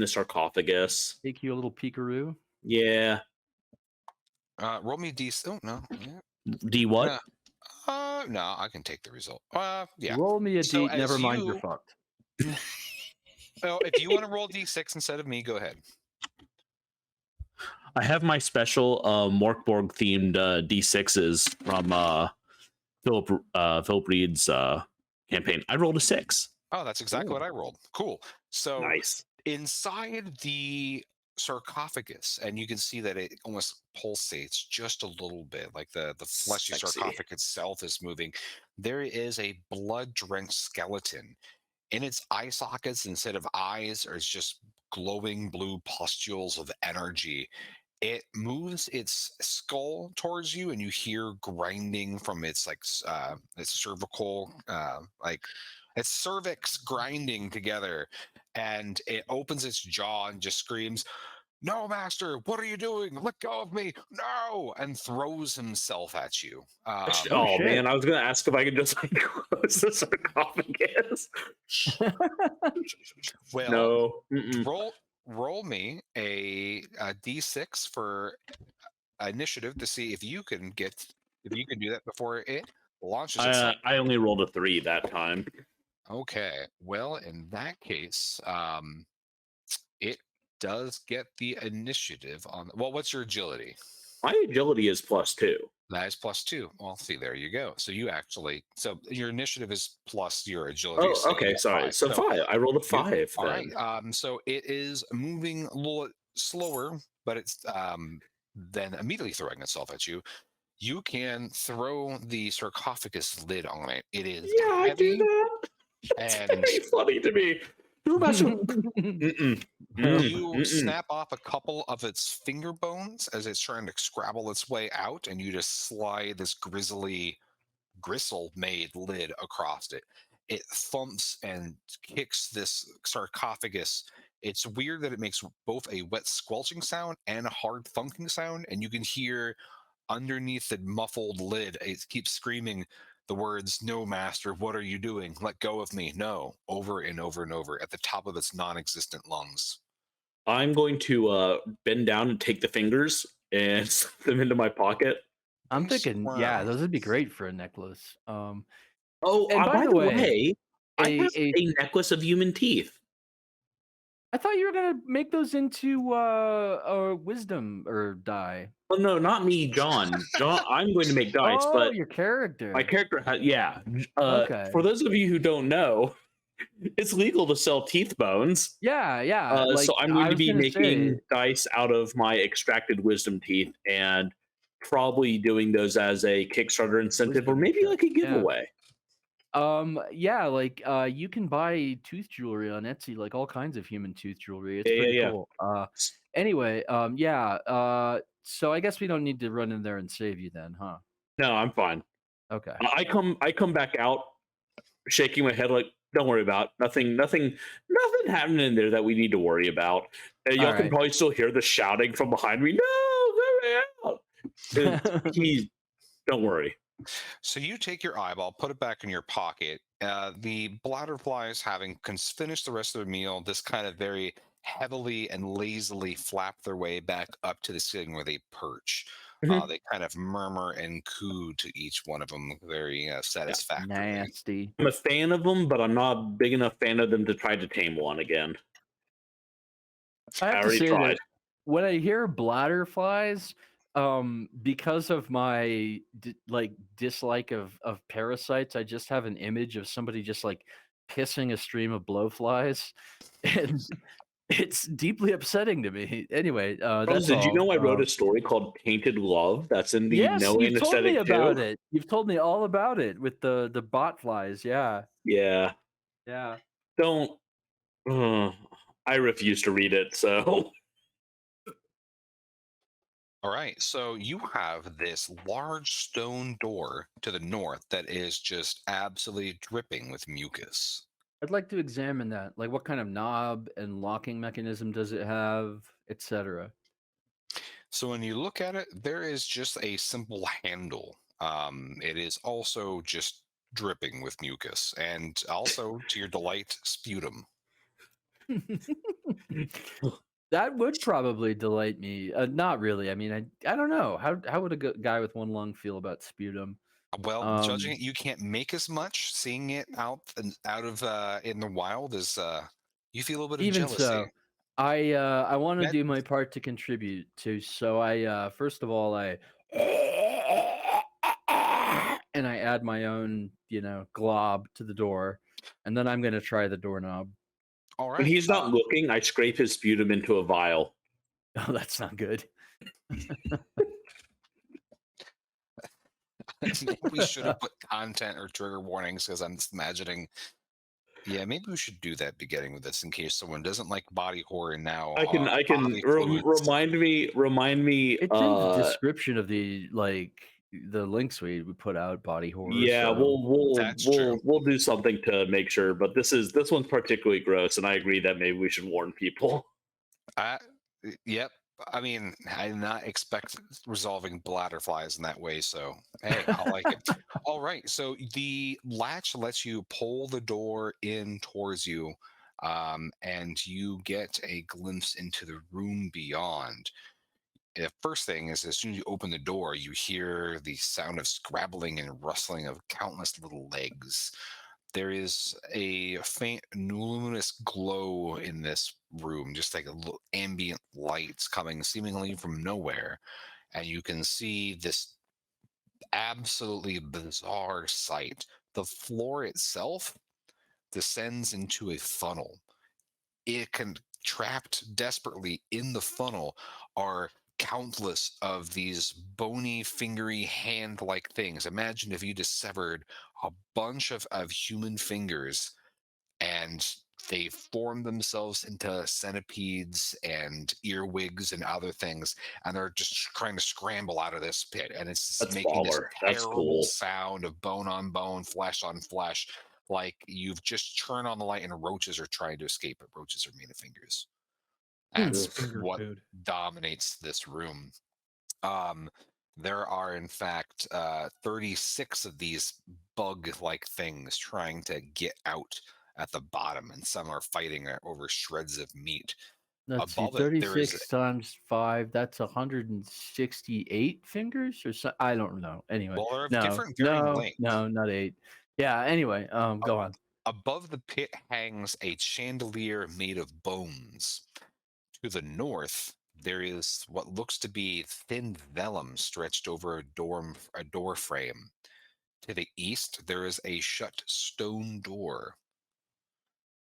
the sarcophagus. Take you a little peekaroo. Yeah. Roll me D. Oh no. Yeah. D what? No, I can take the result. Yeah. Roll me a So D. Never as mind, you're you- fucked. Oh, if you want to roll D6 instead of me, go ahead. I have my special Morkborg themed D6s from Philip Reed's campaign. I rolled a 6. Oh, that's exactly what I rolled. Cool. So Nice. inside the sarcophagus, and you can see that it almost pulsates just a little bit, like the fleshy Sexy. sarcophagus itself is moving. There is a blood-drenched skeleton. In its eye sockets, instead of eyes, are just glowing blue pustules of energy. It moves its skull towards you, and you hear grinding from its its cervical, like its cervix grinding together. And it opens its jaw and just screams, "No, master! What are you doing? Let go of me! No!" And throws himself at you. Oh Oh shit. man, I was gonna ask if I could just like close the sarcophagus. Well, No. Mm-mm. roll me a d6 for initiative to see if you can do that before it launches itself. I only rolled a 3 that time. Okay. Well, in that case, it does get the initiative on. Well, what's your agility? My agility is +2. That is +2. Well, see, there you go. So your initiative is plus your agility. Oh, So you okay. get Sorry. 5. So 5. I rolled a You 5 all then. right. So it is moving a little slower, but it's then immediately throwing itself at you. You can throw the sarcophagus lid on it. It is Yeah, I do heavy that. That's and very funny to me. No, master. Mm-mm. you Mm-mm. snap off a couple of its finger bones as it's trying to scrabble its way out, and you just slide this gristle-made lid across it. It thumps and kicks this sarcophagus. It's weird that it makes both a wet squelching sound and a hard thunking sound, and you can hear underneath the muffled lid, it keeps screaming the words, "No, master, what are you doing? Let go of me. No," over and over and over at the top of its non-existent lungs. I'm going to bend down and take the fingers and slip them into my pocket. I'm Nice. thinking, yeah, those would be great for a necklace. Oh, And by by the the way, way, I have a a necklace of human teeth. I thought you were gonna make those into a wisdom or die. Oh no, not me, John. John, I'm going to make dice, Oh, but your my character. character has, yeah. Okay. For those of you who don't know, it's legal to sell teeth bones. Yeah, yeah. So Like I'm going I to was be gonna making say, dice out of my extracted wisdom teeth and probably doing those as a Kickstarter incentive or wisdom maybe check. like a Yeah. giveaway. Yeah, like you can buy tooth jewelry on Etsy, like all kinds of human tooth jewelry. It's Yeah, pretty yeah, cool. Anyway, yeah. So I guess we don't need to run in there and save you then, huh? No, I'm fine. Okay. I come back out shaking my head like, don't worry about it. Nothing happening in there that we need to worry about. And y'all All can right. probably still hear the shouting from behind me. No, let me out. And he's don't worry. So you take your eyeball, put it back in your pocket. The bladderflies, having finished the rest of their meal, this kind of very heavily and lazily flap their way back up to the ceiling where they perch. Mhm. They kind of murmur and coo to each one of them very satisfactorily. Nasty. I'm a fan of them, but I'm not a big enough fan of them to try to tame one again. I I have to already say tried. that when I hear bladder flies, because of my dislike of parasites, I just have an image of somebody just like pissing a stream of blowflies, and it's deeply upsetting to me. Anyway, Charles, that's did you all. know I wrote a story called Tainted Love that's in the Yes, No you've told me Anesthetic about 2? it. You've told me all about it with the bot flies. Yeah, Yeah. yeah. Don't uh, I refuse to read it, so All right, so you have this large stone door to the north that is just absolutely dripping with mucus. I'd like to examine that. Like, what kind of knob and locking mechanism does it have, etc. So when you look at it, there is just a simple handle. It is also just dripping with mucus, and also, to your delight, sputum. That would probably delight me. Not really. I mean, I don't know. How would a guy with one lung feel about sputum? Well, judging Um, it, you can't make as much. Seeing it out of in the wild is you feel a little bit of Even jealousy. so, I want to That do my part to contribute to. So first of all I and I add my own glob to the door, and then I'm gonna try the doorknob. All When right. he's not looking, I scrape his sputum into a vial. Oh, that's not good. Maybe we should have put content or trigger warnings because I'm just imagining. Yeah, maybe we should do that beginning with this in case someone doesn't like body horror now. I can bodily fluids. remind me. It's in the description of the links we put out, body horror. Yeah, so. That's true. we'll do something to make sure. But this one's particularly gross, and I agree that maybe we should warn people. Yep. I mean, I did not expect resolving bladder flies in that way. So, hey, I like it. All right. So the latch lets you pull the door in towards you, and you get a glimpse into the room beyond. The first thing is, as soon as you open the door, you hear the sound of scrabbling and rustling of countless little legs. There is a faint luminous glow in this room, just like a little ambient lights coming seemingly from nowhere. And you can see this absolutely bizarre sight. The floor itself descends into a funnel. Trapped desperately in the funnel are countless of these bony, fingery, hand-like things. Imagine if you just severed a bunch of human fingers and they form themselves into centipedes and earwigs and other things, and they're just trying to scramble out of this pit, and it's just That's making this baller. That's terrible cool. sound of bone on bone, flesh on flesh, like you've just turned on the light and roaches are trying to escape, but roaches are made of fingers. That's Finger what food. dominates this room. Um, there are, in fact, 36 of these bug-like things trying to get out at the bottom, and some are fighting over shreds of meat. Let's see, Above it, there is 36 times 5, that's 168 fingers or so. I don't know. Anyway, well, they're of no, different varying no, lengths. no, not 8. Yeah, anyway, go on. Above the pit hangs a chandelier made of bones. To the north, there is what looks to be thin vellum stretched over a door frame. To the east, there is a shut stone door.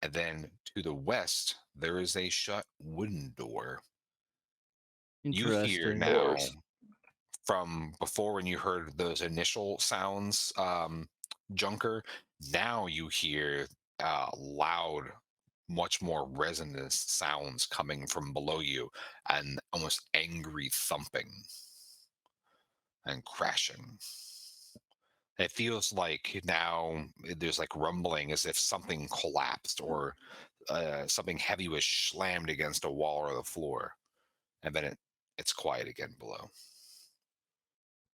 And then to the west, there is a shut wooden door. You hear Interesting. now Doors. from before when you heard those initial sounds, Junker, now you hear loud, much more resonant sounds coming from below you and almost angry thumping and crashing. It feels like now there's like rumbling as if something collapsed or something heavy was slammed against a wall or the floor. And then it's quiet again below.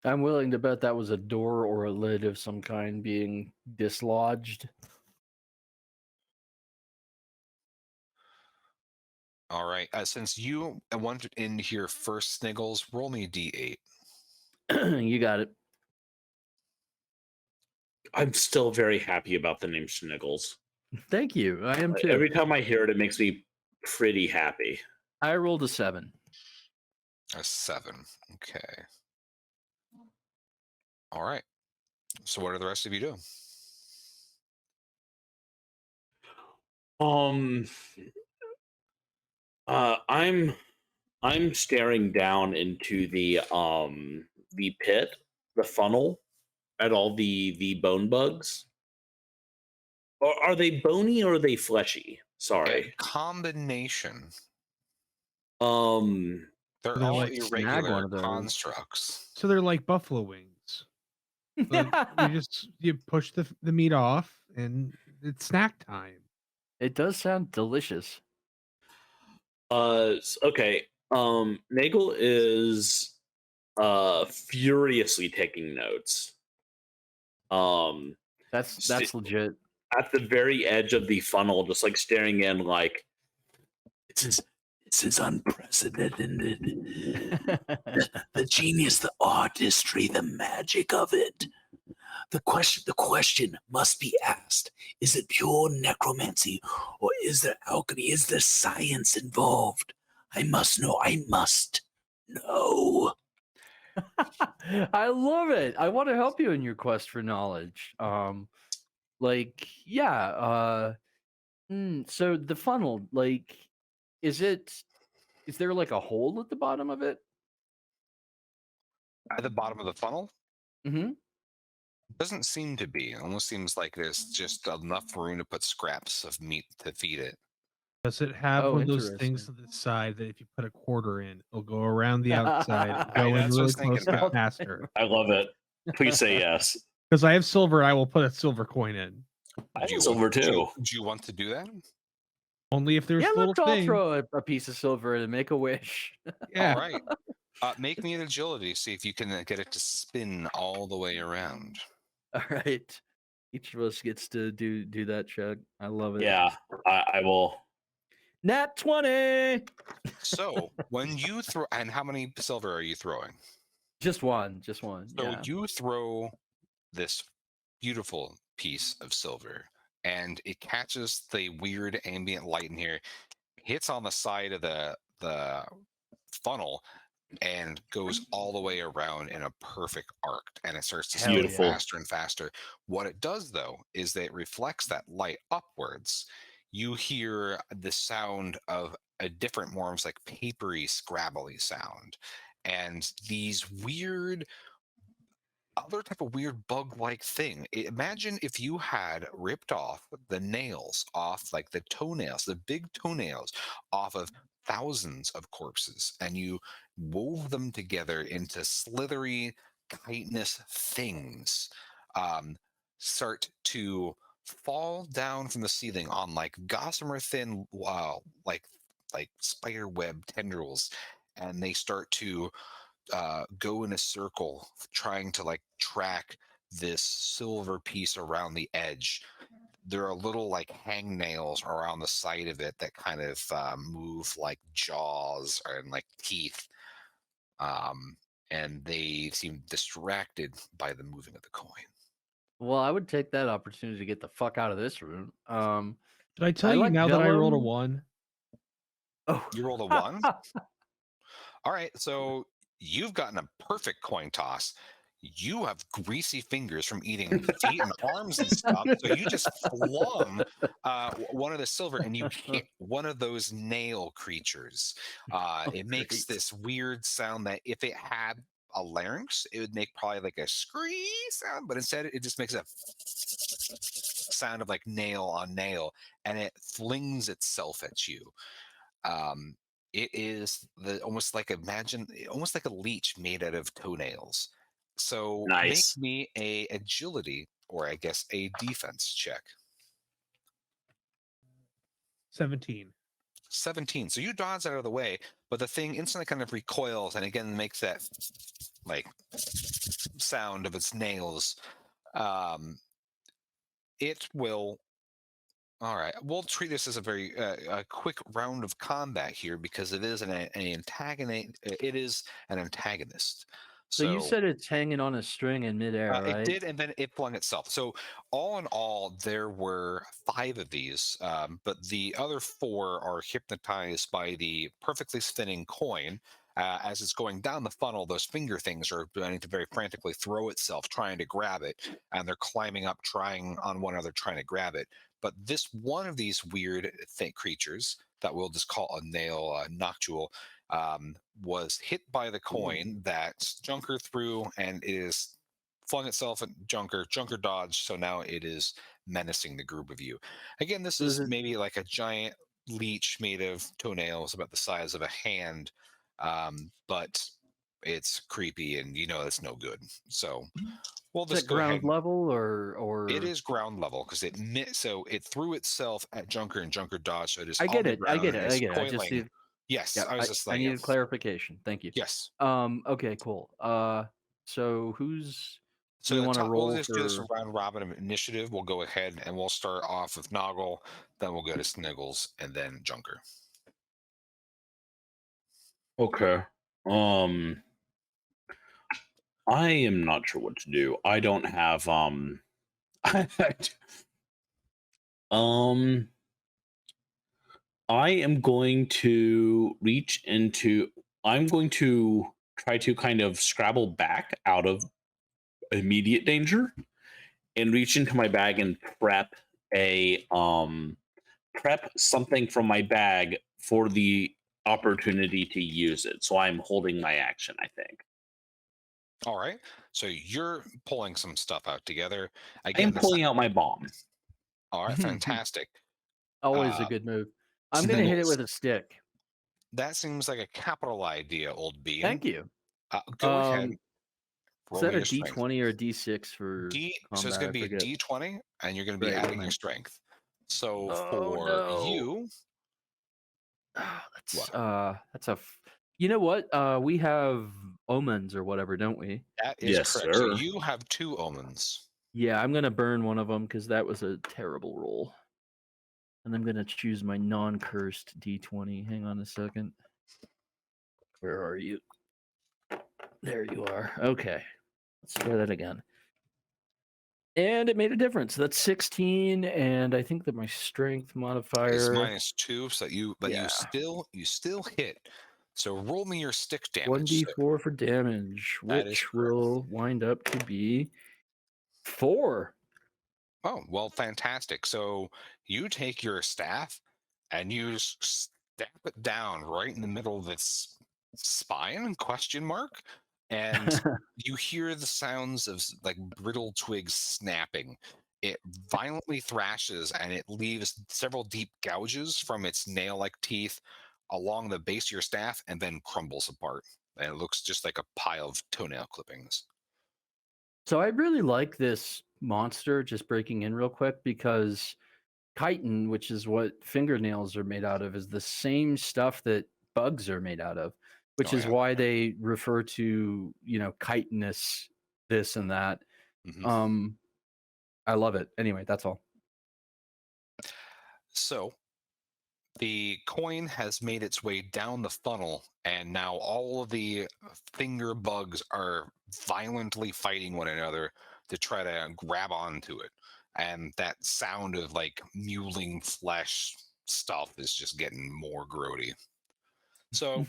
I'm willing to bet that was a door or a lid of some kind being dislodged. All right. Since you wanted in here first, Sniggles, roll me a d8. You got it. I'm still very happy about the name Sniggles. Thank you. I am too. Every time I hear it, it makes me pretty happy. I rolled a 7. A 7. Okay. All right. So what do the rest of you do? I'm staring down into the pit, the funnel, at all the bone bugs. Or are they bony or are they fleshy? Sorry. A combination. So They're they're all like snag one irregular of those. constructs. So they're like buffalo wings. So you push the meat off, and it's snack time. It does sound delicious. Okay. Nagel is furiously taking notes. That's legit. At the very edge of the funnel, just like staring in, like this is unprecedented. The genius, the artistry, the magic of it. The question must be asked: is it pure necromancy, or is there alchemy? Is there science involved? I must know. I must know. I love it. I want to help you in your quest for knowledge. So the funnel, like, is there like a hole at the bottom of it? At the bottom of the funnel, Mm-hmm. doesn't seem to be. It almost seems like there's just enough room to put scraps of meat to feed it. Does it have Oh, one of those things interesting. to the side that if you put a quarter in, it'll go around the outside, go in That's what I really was thinking close, get about. faster? I love it. Please say yes. Because I have silver, I will put a silver coin in. I Do have you silver want? too. Do you want to do that? Only if there's Yeah, a little let's all thing. throw a piece of silver and make a wish. All Yeah. right. Make me an agility. See if you can get it to spin all the way around. All right. Each of us gets to do that check. I love it. Yeah, I will. Nat 20. So when you throw, and how many silver are you throwing? Just one. Just one. So Yeah. you throw this beautiful piece of silver, and it catches the weird ambient light in here, hits on the side of the funnel, and goes all the way around in a perfect arc, and it starts to Hell spin Beautiful. yeah. faster and faster. What it does though is that it reflects that light upwards. You hear the sound of a different, more almost like papery scrabbly sound, and these weird other type of weird bug-like thing. Imagine if you had ripped off the nails off, like the toenails, the big toenails off of thousands of corpses, and you wove them together into slithery chitinous things, um, start to fall down from the ceiling on like gossamer thin, like spider web tendrils, and they start to go in a circle trying to like track this silver piece around the edge. There are little like hangnails around the side of it that kind of move like jaws and like teeth, um, and they seem distracted by the moving of the coin. Well, I would take that opportunity to get the fuck out of this room. Should I tell I you like now that I rolled a vellum. 1? Oh. You rolled a 1. All right, so you've gotten a perfect coin toss. You have greasy fingers from eating feet and arms and stuff. So you just flung one of the silver and you hit one of those nail creatures. It makes Great. this weird sound that if it had a larynx, it would make probably like a scree sound, but instead it just makes a sound of like nail on nail, and it flings itself at you. Um, it is the almost like almost like a leech made out of toenails. So make Nice. me a agility, or I guess a defense check. 17. 17. So you dodge out of the way, but the thing instantly kind of recoils and again makes that like sound of its nails. It will. All right, we'll treat this as a very a quick round of combat here because it is an antagonist. It is an antagonist. So you So said it's hanging on a string in midair, it right? did, and then it flung itself. So all in all, there were 5 of these, but the other 4 are hypnotized by the perfectly spinning coin. As it's going down the funnel, those finger things are beginning to very frantically throw itself, trying to grab it, and they're climbing up, trying on one another, trying to grab it. But this one of these weird creatures that we'll just call a nail noctule was hit by the coin that Junker threw, and it is flung itself at Junker. Junker dodged, so now it is menacing the group of you. Again, this Does is it maybe like a giant leech made of toenails, about the size of a hand, but it's creepy, and you know it's no good. So we'll is it just go ahead. ground level It or is ground level because so it threw itself at Junker, and Junker dodged, so it is I on get the it. I ground get and it. I is get it. I just coiling. need Yes, yeah, I was just I saying. needed clarification. Thank you. Yes. Okay, cool. So who's do So we the want to top, we'll roll just do this for round robin of initiative. We'll go ahead and we'll start off with Noggle, then we'll go to Sniggles, and then Junker. Okay. I am not sure what to do. I don't have I am going to reach into I'm going to try to kind of scrabble back out of immediate danger and reach into my bag and prep a prep something from my bag for the opportunity to use it. So I'm holding my action, I think. All right. So you're pulling some stuff out together. I am Again, pulling out my bomb. all right, fantastic. Always a Uh, good move. I'm gonna hit it with a stick. That seems like a capital idea, old bean. Thank you. Go ahead. Is Roll that me a your strength. D20 or a D6 for So it's combat? going I to be forget. a D20, and you're going to be Right, adding your right. strength. So Oh, for no. you, That's you know what? We have omens or whatever, don't we? that is Yes, correct. So sir. you have 2 omens. Yeah, I'm gonna burn one of them because that was a terrible roll. And I'm gonna choose my non-cursed D20. Hang on a second. Where are you? There you are. Okay. Let's try that again. And it made a difference. That's 16, and I think that my strength It's modifier. -2, so Yeah. you still hit. So roll me your stick damage. 1d4 for damage, That is which correct. will wind up to be 4. Oh, well, fantastic. So you take your staff and you stab it down right in the middle of its spine, question mark, and you hear the sounds of like brittle twigs snapping. It violently thrashes and it leaves several deep gouges from its nail-like teeth along the base of your staff and then crumbles apart. And it looks just like a pile of toenail clippings. So I really like this monster, just breaking in real quick, because chitin, which is what fingernails are made out of, is the same stuff that bugs are made out of, which Oh, is yeah. why they refer to, chitinous this and that. Mhm. I love it. Anyway, that's all. So the coin has made its way down the funnel, and now all of the finger bugs are violently fighting one another to try to grab onto it. And that sound of like muling flesh stuff is just getting more grody. So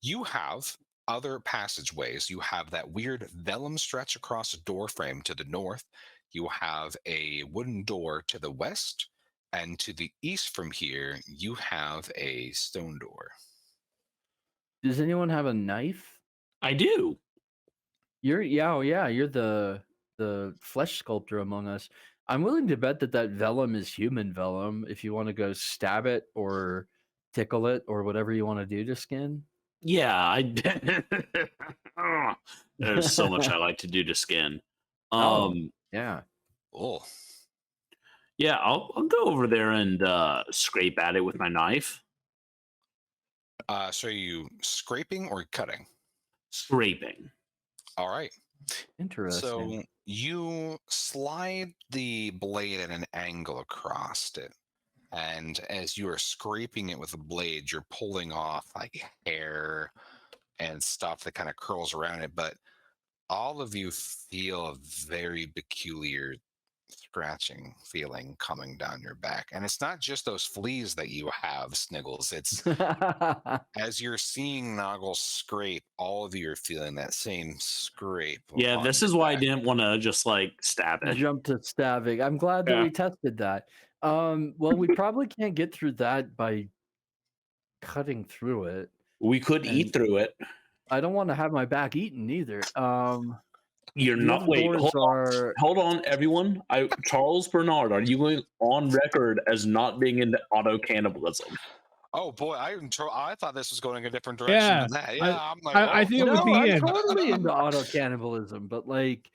you have other passageways. You have that weird vellum stretch across a door frame to the north. You have a wooden door to the west. And to the east from here, you have a stone door. Does anyone have a knife? I do. You're the flesh sculptor among us. I'm willing to bet that vellum is human vellum. If you want to go stab it or tickle it or whatever you want to do to skin. Yeah, there's so much I like to do to skin. Oh, yeah. Oh, Yeah, I'll go over there and scrape at it with my knife. so are you scraping or cutting? Scraping. All right. Interesting. So you slide the blade at an angle across it. And as you are scraping it with the blade, you're pulling off like hair and stuff that kind of curls around it. But all of you feel a very peculiar scratching feeling coming down your back. And it's not just those fleas that you have, Sniggles. It's as you're seeing Noggle scrape, all of you are feeling that same scrape. Yeah, on this your is why I back. didn't want to just like stab it. Jump to stabbing. I'm glad that Yeah. we tested that. Well, we probably can't get through that by cutting through it. We could And eat through it. I don't want to have my back eaten either. You're The not. other Wait, doors are. hold on, everyone. Charles Bernard, are you going on record as not being into auto cannibalism? Oh boy, I thought this was going a different direction Yeah, than that. I- Yeah, I'm like, I oh, think it was No, the I'm end. totally into auto cannibalism, but like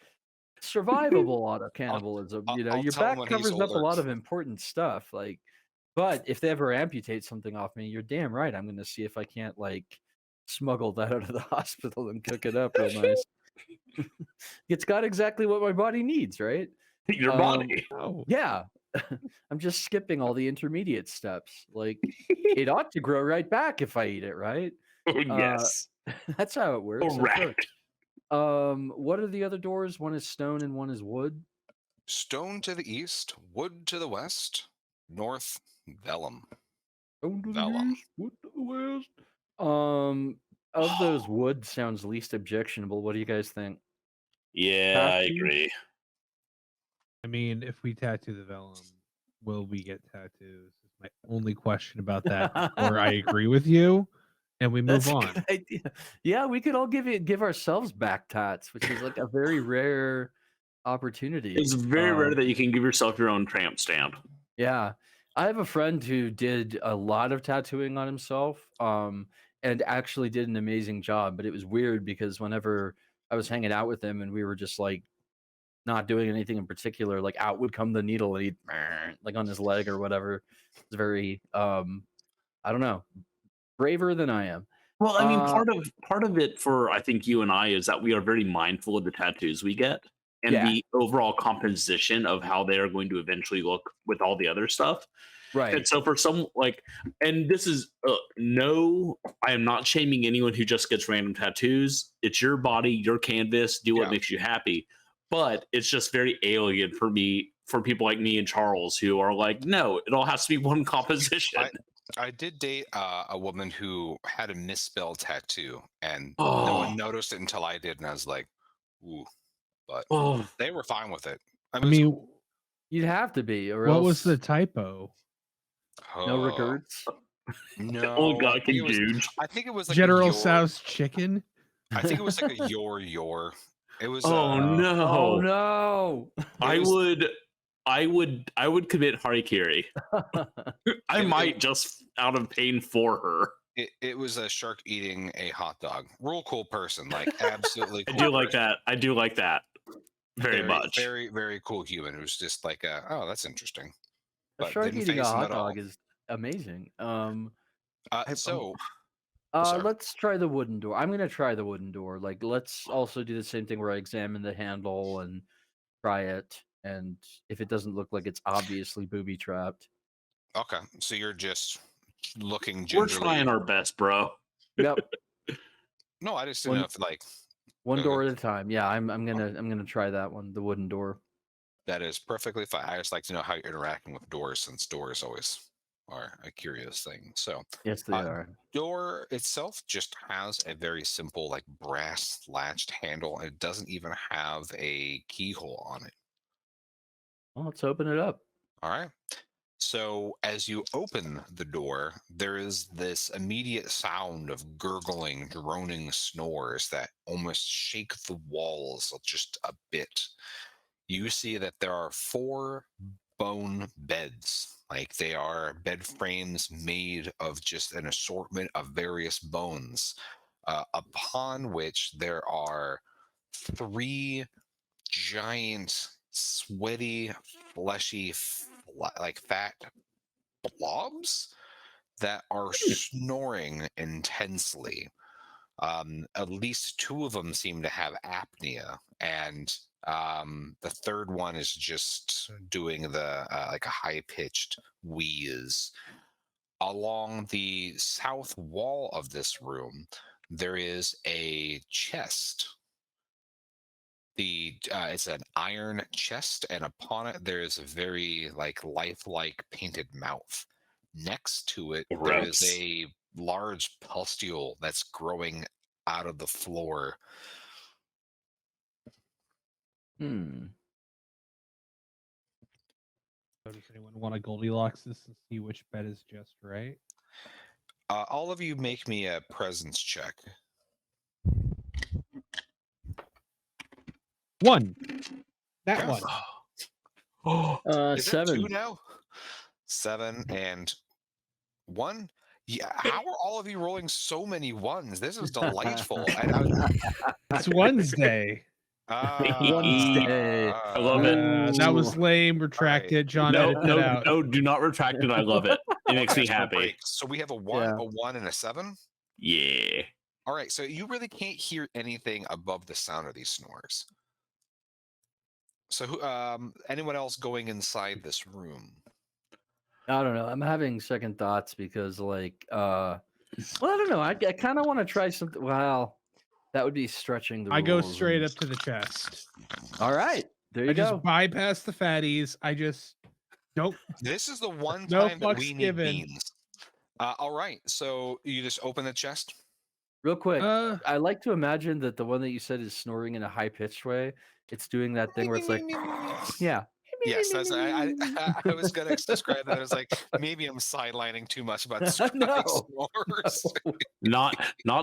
survivable auto cannibalism. I'll Your tell him back when he's covers up a older. lot of important stuff. Like, but if they ever amputate something off me, you're damn right. I'm going to see if I can't like smuggle that out of the hospital and cook it up real nice. It's got exactly what my body needs, right? Your body. Oh, Yeah. I'm just skipping all the intermediate steps. Like, it ought to grow right back if I eat it, right? Yes. That's how it works. Of course. Correct. What are the other doors? One is stone and one is wood. Stone to the east, wood to the west, north, vellum. Stone to the Vellum. east, wood to the west. Of those, wood sounds least objectionable. What do you guys think? Yeah, I Tattoo? agree. I mean, if we tattoo the vellum, will we get tattoos? Is my only question about that before I agree with you, and we move That's a on. good idea. Yeah, we could all give ourselves back tats, which is like a very rare opportunity. It's very rare that you can give yourself your own tramp stamp. Yeah. I have a friend who did a lot of tattooing on himself, and actually did an amazing job. But it was weird because whenever I was hanging out with him and we were just like not doing anything in particular, like out would come the needle and he'd like on his leg or whatever. It's very I don't know, braver than I am. Well, I mean, Uh part of it for I think you and I is that we are very mindful of the tattoos we get and yeah, the overall composition of how they are going to eventually look with all the other stuff. And right. so for some like, and this is no, I am not shaming anyone who just gets random tattoos. It's your body, your canvas. Do what Yeah. makes you happy. But it's just very alien for me, for people like me and Charles who are like, no, it all has to be one composition. I did date a woman who had a misspelled tattoo, and no Oh, one noticed it until I did, and I was like, "Ooh!" But oh, they were fine with it. I It was mean, cool. You'd have to be, or what was else the typo? no Oh, regrets. only no, God can judge. I think it was like General your. Tso's chicken? I think it was like a your. It was. Oh Oh no. no. I was- would commit harikiri. I might just out of pain for her. It was a shark eating a hot dog. Real cool person, like absolutely. I Cool do like person. that. I do like that very much. Very, very cool human. It was just like, oh, that's interesting. A But shark didn't eating a phase him hot at all. dog is amazing. So, sorry. Let's try the wooden door. I'm gonna try the wooden door. Like, let's also do the same thing where I examine the handle and try it, and if it doesn't look like it's obviously booby trapped. Okay, so you're just looking We're gingerly. trying our best, bro. Yep, No, I just didn't know if like one Go door ahead. at a time. Yeah, I'm gonna try that one, the wooden door. that is perfectly fine. I just like to know how you're interacting with doors, since doors always are a curious thing. So, Yes, they Uh, are. door itself just has a very simple, like brass latched handle, and it doesn't even have a keyhole on it. Well, let's open it up. All right. So as you open the door, there is this immediate sound of gurgling, droning snores that almost shake the walls just a bit. You see that there are 4 bone beds. Like they are bed frames made of just an assortment of various bones, upon which there are 3 giant, sweaty, fleshy, like fat blobs that are snoring intensely. At least 2 of them seem to have apnea, and the third one is just doing the like a high pitched wheeze. Along the south wall of this room, there is a chest. It's an iron chest, and upon it there is a very like lifelike painted mouth. Next to it, there is Gross. a large pustule that's growing out of the floor. Hmm. So does anyone want to Goldilocks this and see which bed is just right? All of you make me a presence check. 1. That Okay. one. Oh, Is it 7. 2 now? 7 and 1. Yeah, how are all of you rolling so many ones? This is delightful. It's Wednesday. Wednesday. I love it. That was Ooh. lame. Retracted. John, No, edit that no, out. no, do not retract it. I love it. It makes me so happy. break. So we have a 1, Yeah. a 1, and a 7. Yeah. All right, so you really can't hear anything above the sound of these snores. So, anyone else going inside this room? I don't know. I'm having second thoughts because, like, well, I don't know. I kind of want to try something. Well, that would be stretching the I go rules straight and- up to the chest. All right, there you I just go. bypass the fatties. I just don't. This is the one No time that we fucks need given. beans. All right, so you just open the chest. Real quick, Uh, I like to imagine that the one that you said is snoring in a high pitched way. It's doing that thing where it's like, yeah, Yes, that's I was gonna describe that as like maybe I'm sidelining too much about describing No. snores. Not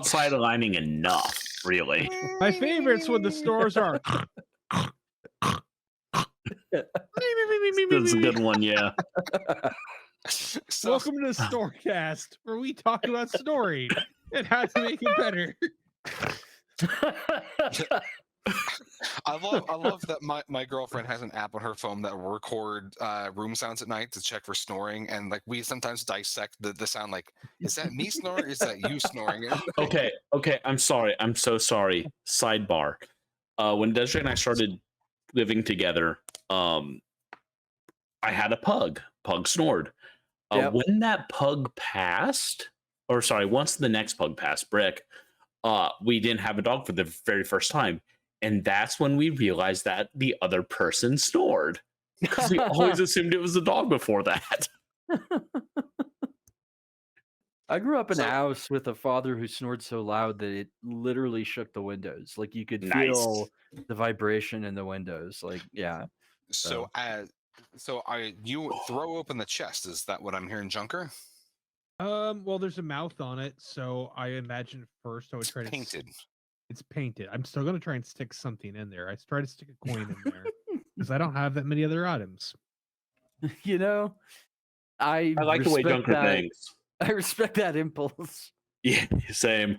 sidelining enough, really. My favorites when the snores are. That's a good one, yeah. So Welcome to the Storecast, where we talk about snoring and how to make it better. I love that my girlfriend has an app on her phone that will record room sounds at night to check for snoring, and like we sometimes dissect the sound. Like, is that me snoring? Or is that you snoring? Okay, I'm sorry. I'm so sorry. Sidebar. When Desiree and I started living together, I had a pug. Pug snored. Yep. When that pug passed, or sorry, once the next pug passed, Brick, we didn't have a dog for the very first time. And that's when we realized that the other person snored. Because we always assumed it was the dog before that. I grew up in a So- house with a father who snored so loud that it literally shook the windows. Like you could Nice. feel the vibration in the windows. Like, yeah. So you throw open the chest. Is that what I'm hearing, Junker? Well, there's a mouth on it, so I imagine first I would try to. Painted. It's painted. I'm still gonna try and stick something in there. I try to stick a coin in there because I don't have that many other items. You know, I like the way respect Junker that. thinks. I respect that impulse. Yeah, same.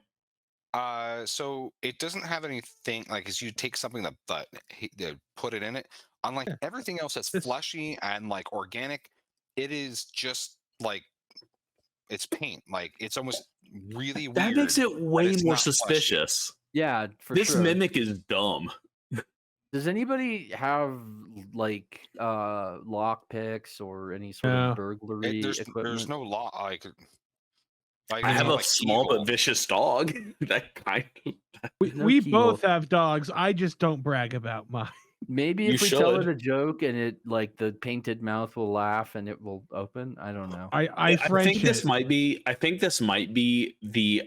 So it doesn't have anything like as you take something that put it in it. Unlike everything else that's This- fleshy and like organic, it is just like it's paint. Like it's almost really That weird. makes it way it's more not fleshy. suspicious. Yeah, for This sure. mimic is dumb. Does anybody have like lock picks or any sort No. of burglary There's equipment? no law. Like I there's have no, a like, small eagle. but vicious dog. That kind of. We, There's no we keyhole. both have dogs. I just don't brag about mine. Maybe You if we tell it should. a joke and it like the painted mouth will laugh and it will open. I don't know. I French think this it. might be. I think this might be the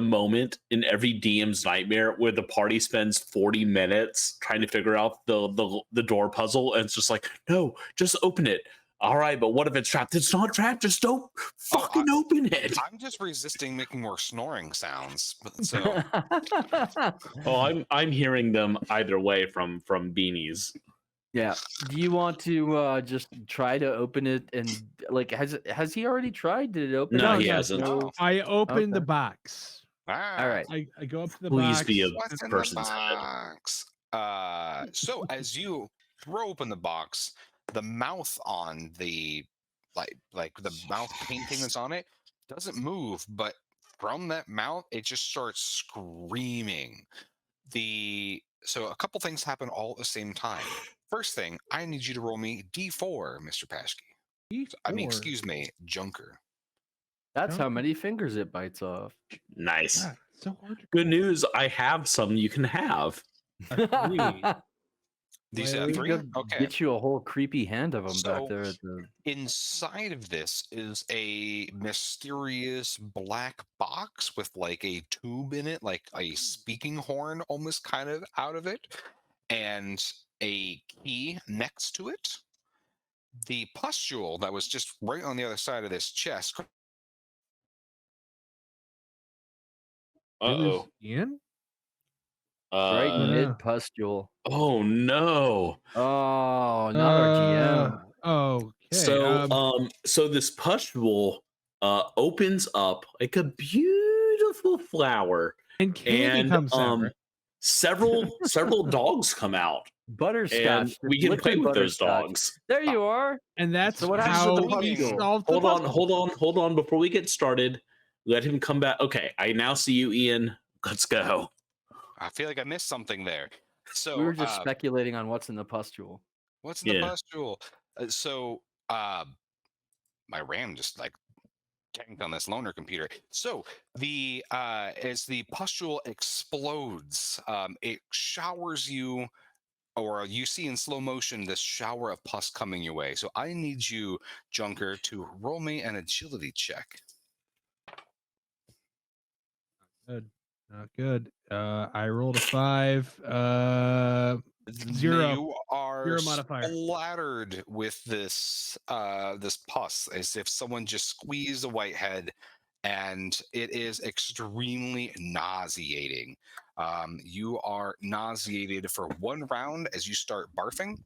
moment in every DM's nightmare where the party spends 40 minutes trying to figure out the door puzzle, and it's just like, no, just open it. All right, but what if it's trapped? It's not trapped. Just don't fucking open it. I'm just resisting making more snoring sounds. So Oh, I'm hearing them either way from beanies. Yeah. Do you want to just try to open it and like has he already tried? Did it open? No, it? he Has hasn't. no- I opened the Okay. box. All right. I go up to the Please box. be a What's in the person's head. box? So as you throw open the box, the mouth on the like the mouth painting that's on it doesn't move, but from that mouth it just starts screaming. So a couple things happen all at the same time. First thing, I need you to roll me D4, Mr. Paschke. I mean, E4. excuse me, Junker. That's how Okay. many fingers it bites off. Nice. God, it's so hard to Good news. I have some you can have. agree. Do you say Well, a we three? Go Okay. Get you a whole creepy hand of them So- back there at the. Inside of this is a mysterious black box with like a tube in it, like a speaking horn almost kind of out of it, and a key next to it. The pustule that was just right on the other side of this chest. It was Ian? Right Uh, mid pustule. oh no. Oh, not our GM. Okay. So this pustule opens up like a beautiful flower, and candy and comes out. Right? several dogs come out, Butterscotch. and we can play liquid with those butterscotch. dogs. There you are. And that's So what happens how with the we pustule? solved the puzzle. Hold on. Before we get started, let him come back. Okay, I now see you, Ian. Let's go. I feel like I missed something there. So We were just speculating on what's in the pustule. what's in the Yeah. pustule? My RAM just like tanked on this loaner computer. So the as the pustule explodes, it showers you, or you see in slow motion this shower of pus coming your way. So I need you, Junker, to roll me an agility check. Good. Not good. I rolled a 5. 0. You are 0 modifier. splattered with this this pus, as if someone just squeezed a whitehead, and it is extremely nauseating. You are nauseated for 1 round as you start barfing.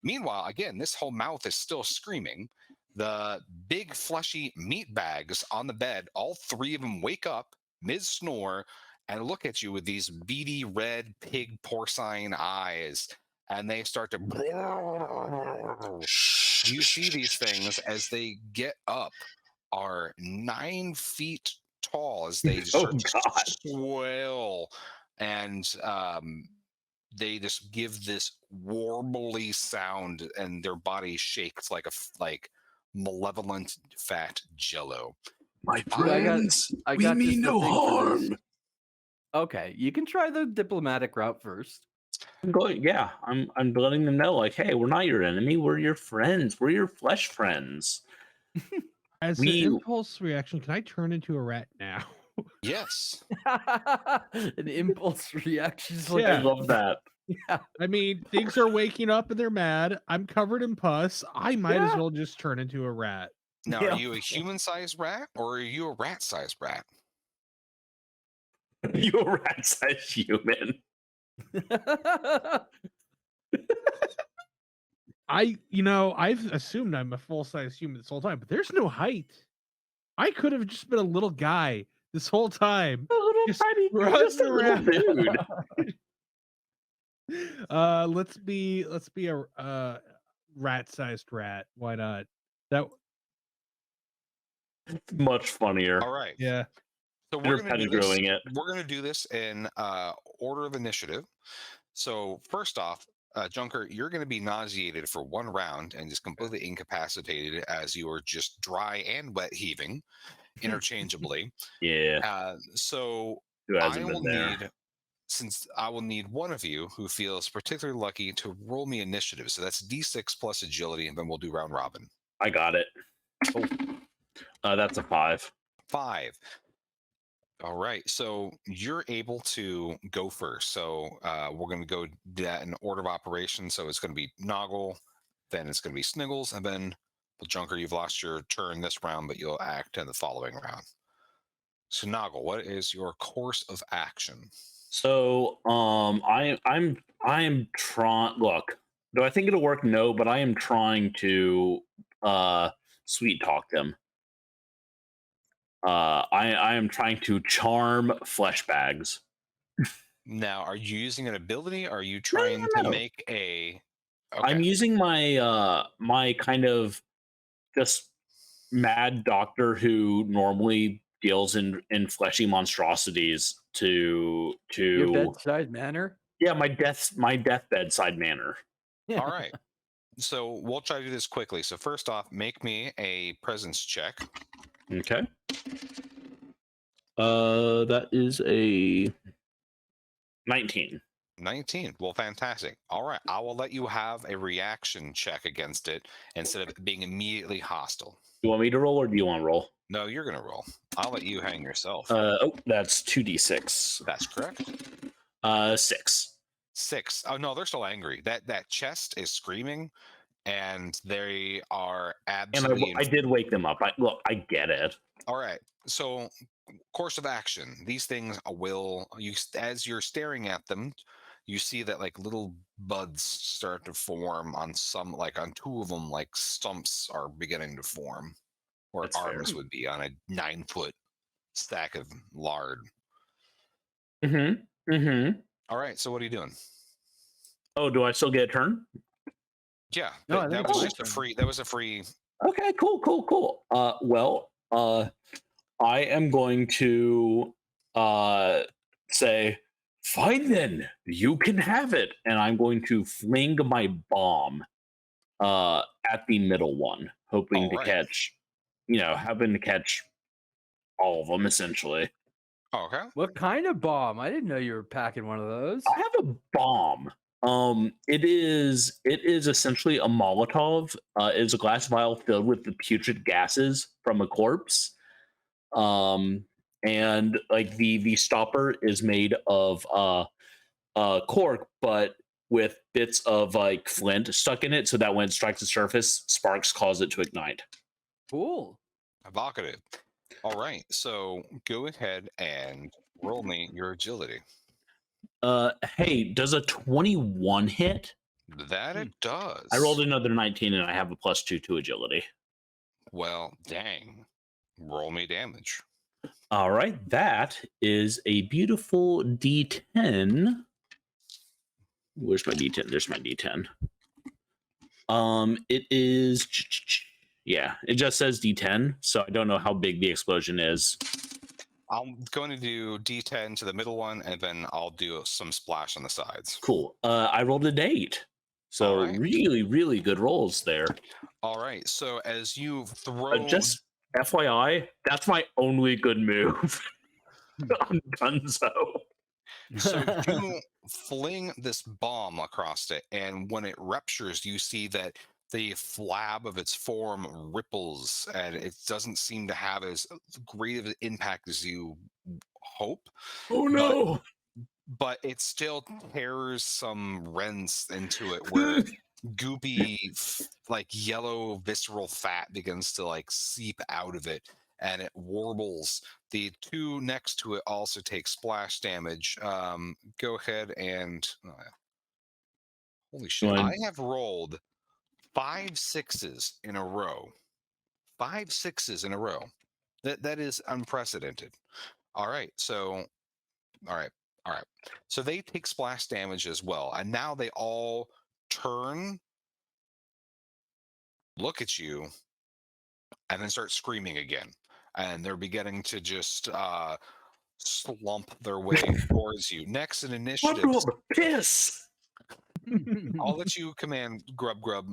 Meanwhile, again, this whole mouth is still screaming. The big fleshy meat bags on the bed, all 3 of them wake up mid snore and look at you with these beady red pig porcine eyes, and they start to. You see these things as they get up are 9 feet tall as they just Oh, start to God. swell, and they just give this warbly sound, and their body shakes like like malevolent fat jello. My Dude, friends, I we got just mean the no thing for this. harm. Okay, you can try the diplomatic route first. Yeah, I'm letting them know, like, hey, we're not your enemy. We're your friends. We're your flesh friends. As an We impulse reaction, can I turn into a rat now? Yes. An impulse reaction. She's like, I Yeah. love that. yeah. I mean, things are waking up and they're mad. I'm covered in pus. I might as Yeah. well just turn into a rat. Now, Yeah. are you a human-sized rat or are you a rat-sized rat? You're a rat-sized human. I've assumed I'm a full-size human this whole time, but there's no height. I could have just been a little guy this whole time. A little Just tiny, running just a little around. dude. Let's be a rat-sized rat. Why not? That Much funnier. All right. yeah. So You're we're going to do this. pedigreeing it. We're going to do this in order of initiative. So first off, Junker, you're going to be nauseated for 1 round and just completely incapacitated as you are just dry and wet heaving interchangeably. Yeah. So Who I hasn't will been there? need, since I will need one of you who feels particularly lucky to roll me initiative. So that's D6 plus agility, and then we'll do round robin. I got it. That's a 5. 5. All right, so you're able to go first. So we're going to go do that in order of operations. So it's going to be Noggle, then it's going to be Sniggles, and then Junker, you've lost your turn this round, but you'll act in the following round. So Noggle, what is your course of action? So I'm trying. Look, do I think it'll work? No, but I am trying to sweet talk them. I am trying to charm flesh bags. Now, are you using an ability? Or are you trying to no. make a? I'm using my my kind of just mad doctor who normally deals in fleshy monstrosities to Your bedside manner. yeah, my death bedside manner. All right. So we'll try to do this quickly. So first off, make me a presence check. Okay. That is a 19. 19. Well, fantastic. All right. I will let you have a reaction check against it instead of being immediately hostile. You want me to roll or do you want to roll? No, you're going to roll. I'll let you hang yourself. That's 2d6. That's correct. 6. 6. Oh, no, they're still angry. That chest is screaming, and they are absolutely. And I did wake them up. Look, I get it. All right. So, course of action. These things will as you're staring at them, you see that like little buds start to form on some, like on 2 of them, like stumps are beginning to form, or That's arms fair. would be on a 9-foot stack of lard. All right. So what are you doing? Oh, do I still get a turn? Yeah, No, that was just a free. That was a free. Okay, cool. I am going to say, fine then, you can have it. And I'm going to fling my bomb at the middle one, hoping to catch, hoping to catch all of them essentially. Okay. What kind of bomb? I didn't know you were packing one of those. I have a bomb. It is essentially a Molotov. It is a glass vial filled with the putrid gases from a corpse. and like the stopper is made of cork, but with bits of like flint stuck in it, so that when it strikes the surface, sparks cause it to ignite. Cool. Evocative. All right, so go ahead and roll me your agility. Hey, does a 21 hit? That it does. I rolled another 19 and I have a +2 to agility. Well, dang. Roll me damage. All right, that is a beautiful D10. Where's my D10? There's my D10. It is, yeah, it just says D10, so I don't know how big the explosion is. I'm going to do D10 to the middle one, and then I'll do some splash on the sides. Cool. I rolled a date, so All right. really, really good rolls there. All right, so as you throw... Just FYI, that's my only good move. I'm Dunzo. So you fling this bomb across it, and when it ruptures, you see that the flab of its form ripples, and it doesn't seem to have as great of an impact as you hope. Oh no! But it still tears some rents into it where goopy, like yellow visceral fat begins to like seep out of it, and it warbles. The two next to it also take splash damage. Go ahead and holy shit! I have rolled 5 6s in a row. 5 6s in a row. That is unprecedented. All right, so all right. So they take splash damage as well, and now they all turn, look at you, and then start screaming again. And they're beginning to just slump their way towards you. Next in initiative, piss. I'll let you command Grub. Grub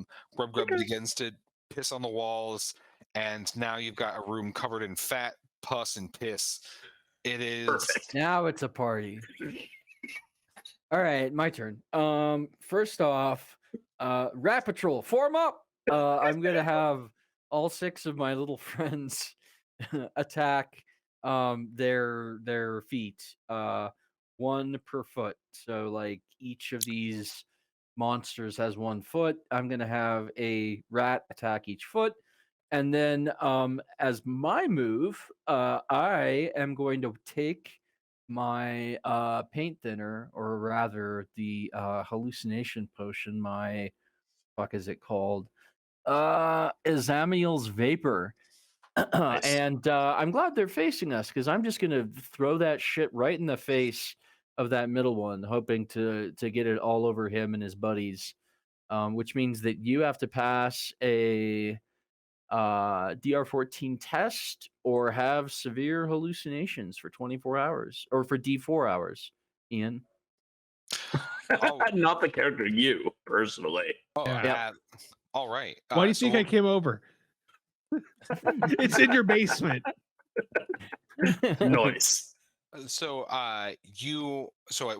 begins to piss on the walls, and now you've got a room covered in fat, pus, and piss. It is Perfect. Now it's a party. All right, my turn. First off, Rat Patrol, form up. I'm gonna have all 6 of my little friends attack their feet, 1 per foot. So like each of these monsters has 1 foot. I'm gonna have a rat attack each foot. And then as my move, I am going to take my paint thinner, or rather the hallucination potion, my fuck is it called? Azamiel's vapor. Nice. And I'm glad they're facing us, because I'm just gonna throw that shit right in the face of that middle one, hoping to get it all over him and his buddies. Which means that you have to pass a DR14 test or have severe hallucinations for 24 hours, or for D4 hours, Ian. Not the character, you personally. Yeah. All right. Why do you think I came over? It's in your basement. Noise. So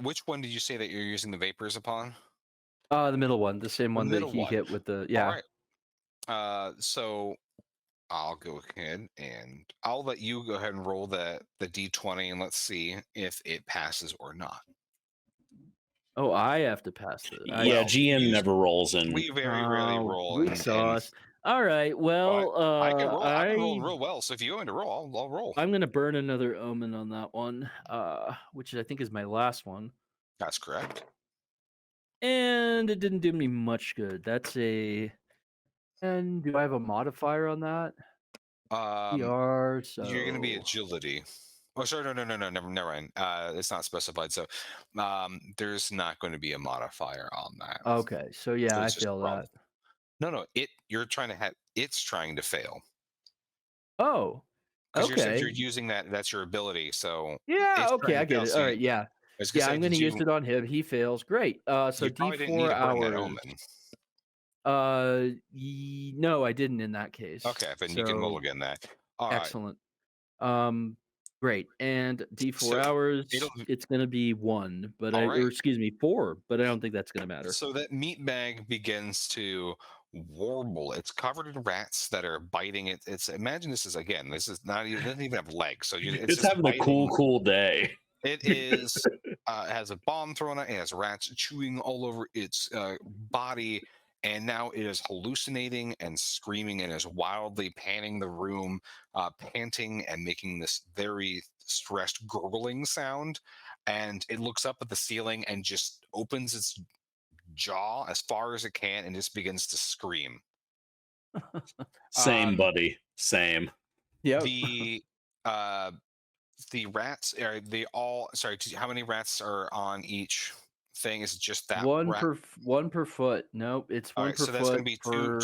which one did you say that you're using the vapors upon? The middle one, the same one that middle he one. hit with the All right. So I'll go ahead and I'll let you go ahead and roll the D20, and let's see if it passes or not. Oh, I have to pass it. Yeah, GM never rolls in. We very rarely roll. Weak sauce. All right. Well, I can roll. I've been rolling real well. So if you want me to roll, I'll roll. I'm gonna burn another omen on that one, which I think is my last one. That's correct. And it didn't do me much good. That's a. And do I have a modifier on that? PR. So you're going to be agility. Oh, sorry, no, never mind. It's not specified, so there's not going to be a modifier on that. Okay, so yeah, I feel that. No, you're trying to have. It's trying to fail. Oh, okay. You're using that. That's your ability. So yeah, okay, I get it. All right, yeah. Yeah, I'm going to use it on him. He fails. Great. So D4 hours. No, I didn't in that case. Okay, then you can mulligan that. All excellent. Right. Great. And D4 hours, it's going to be 1, but or excuse me, 4, but I don't think that's going to matter. So that meat bag begins to warble. It's covered in rats that are biting it. It's imagine this is again. This is not even, it doesn't even have legs, so it's It's just having a biting. cool day. It is it has a bomb thrown at it. It has rats chewing all over its body, and now it is hallucinating and screaming and is wildly panning the room, panting and making this very stressed gurgling sound. And it looks up at the ceiling and just opens its jaw as far as it can and just begins to scream. Same, Um, buddy. Same. Yep. The rats are they all sorry, how many rats are on each thing? Is it just that One rat? per one per foot. Nope, it's All one right, per so that's going to foot be per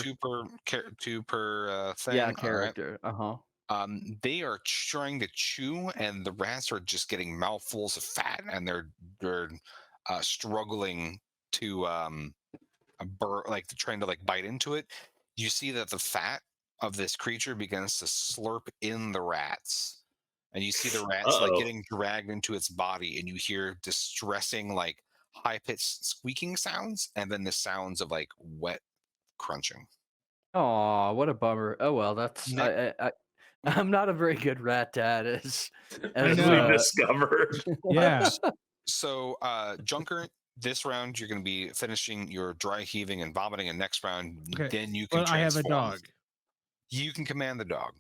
two per yeah thing. All right. character. Uh-huh. They are trying to chew, and the rats are just getting mouthfuls of fat, and they're struggling to like trying to like bite into it. You see that the fat of this creature begins to slurp in the rats, and you see the rats like Uh-oh. getting dragged into its body, and you hear distressing like high-pitched squeaking sounds, and then the sounds of like wet crunching. Aw, what a bummer. Oh well, that's Ne- I'm not a very good rat dad as I As as we've know. discovered. Yeah. So, Junker, this round you're going to be finishing your dry heaving and vomiting, and next round, Okay. then you can But I have a transform. dog. You can command the dog.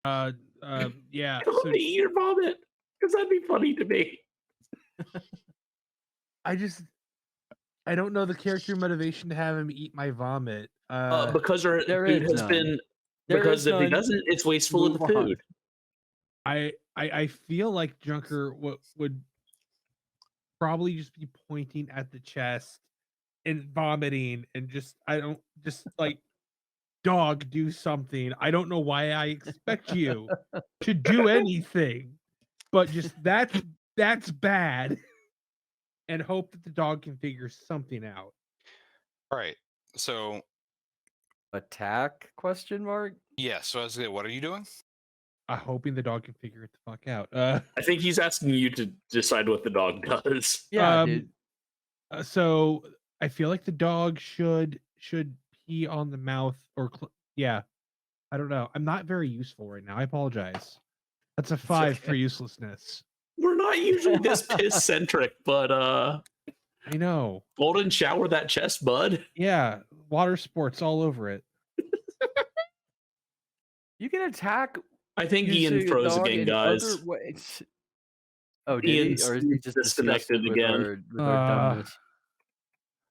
Yeah. Tell him So to eat your vomit, because that'd be funny to me. I don't know the character motivation to have him eat my vomit. Because our there food is has none. been. There Because is if he none. doesn't, it's wasteful of the Move on. food. I feel like Junker would probably just be pointing at the chest and vomiting and just like dog do something. I don't know why I expect you to do anything, but just that's bad. And hope that the dog can figure something out. All right. So, Attack? Question mark. yeah. So, I was gonna, what are you doing? Hoping the dog can figure it the fuck out. I think he's asking you to decide what the dog does. Yeah, dude. So I feel like the dog should pee on the mouth or yeah. I don't know. I'm not very useful right now. I apologize. That's a 5 for okay. uselessness. We're not usually this piss centric, but I know. golden shower that chest, bud. Yeah, water sports all over it. You can attack. I think using Ian a froze dog again, in guys. other ways. Oh, did Ian's he? Or is he just disconnected disgusted again. with our dumbness?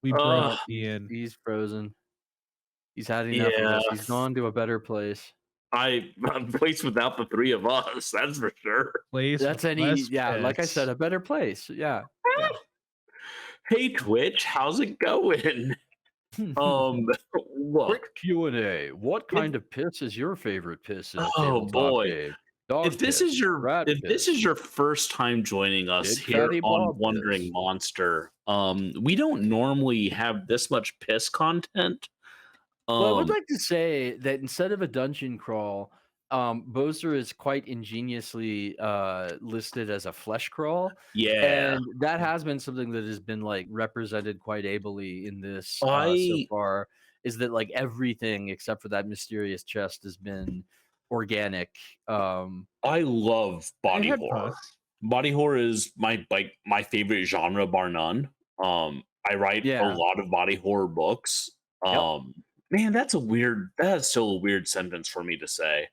We broke Ian. He's frozen. He's had enough of us. He's gone to a better place. I'm placed without the three of us, that's for sure. Place That's with any less yeah, like I pets. said, a better place. Yeah. Hey Twitch, how's it going? Look, Quick Q&A. What kind of piss is your favorite piss in a Oh, tabletop boy. game? Dog if this piss, is your rat if this piss, is your first time joining us Big here fatty on blob Wandering piss. Monster, we don't normally have this much piss content. Well, I would like to say that instead of a dungeon crawl, BÖESER is quite ingeniously listed as a flesh crawl. Yeah, And that has been something that has been like represented quite ably in this so I far, is that like everything except for that mysterious chest has been organic. I love body had horror. pus. Body horror is my favorite genre, bar none. I write a Yeah. lot of body horror books. Yep. Man, that's still a weird sentence for me to say.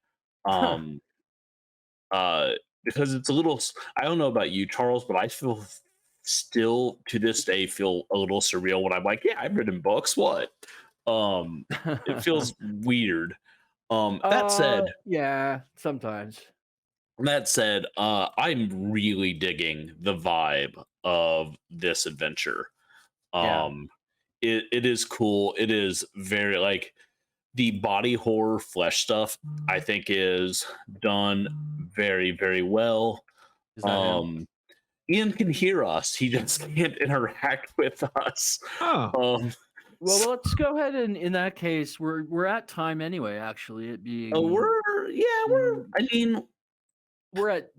Because it's a little, I don't know about you, Charles, but I feel still to this day feel a little surreal when I'm like, yeah, I've written books. What? It feels weird. That said, yeah, sometimes. I'm really digging the vibe of this adventure. Yeah. It is cool. It is very like the body horror flesh stuff, I think is done very, very well. Is that him? Ian can hear us. He just can't interact with us. Oh. Well, let's go ahead and in that case, we're at time anyway. Actually, it being we're at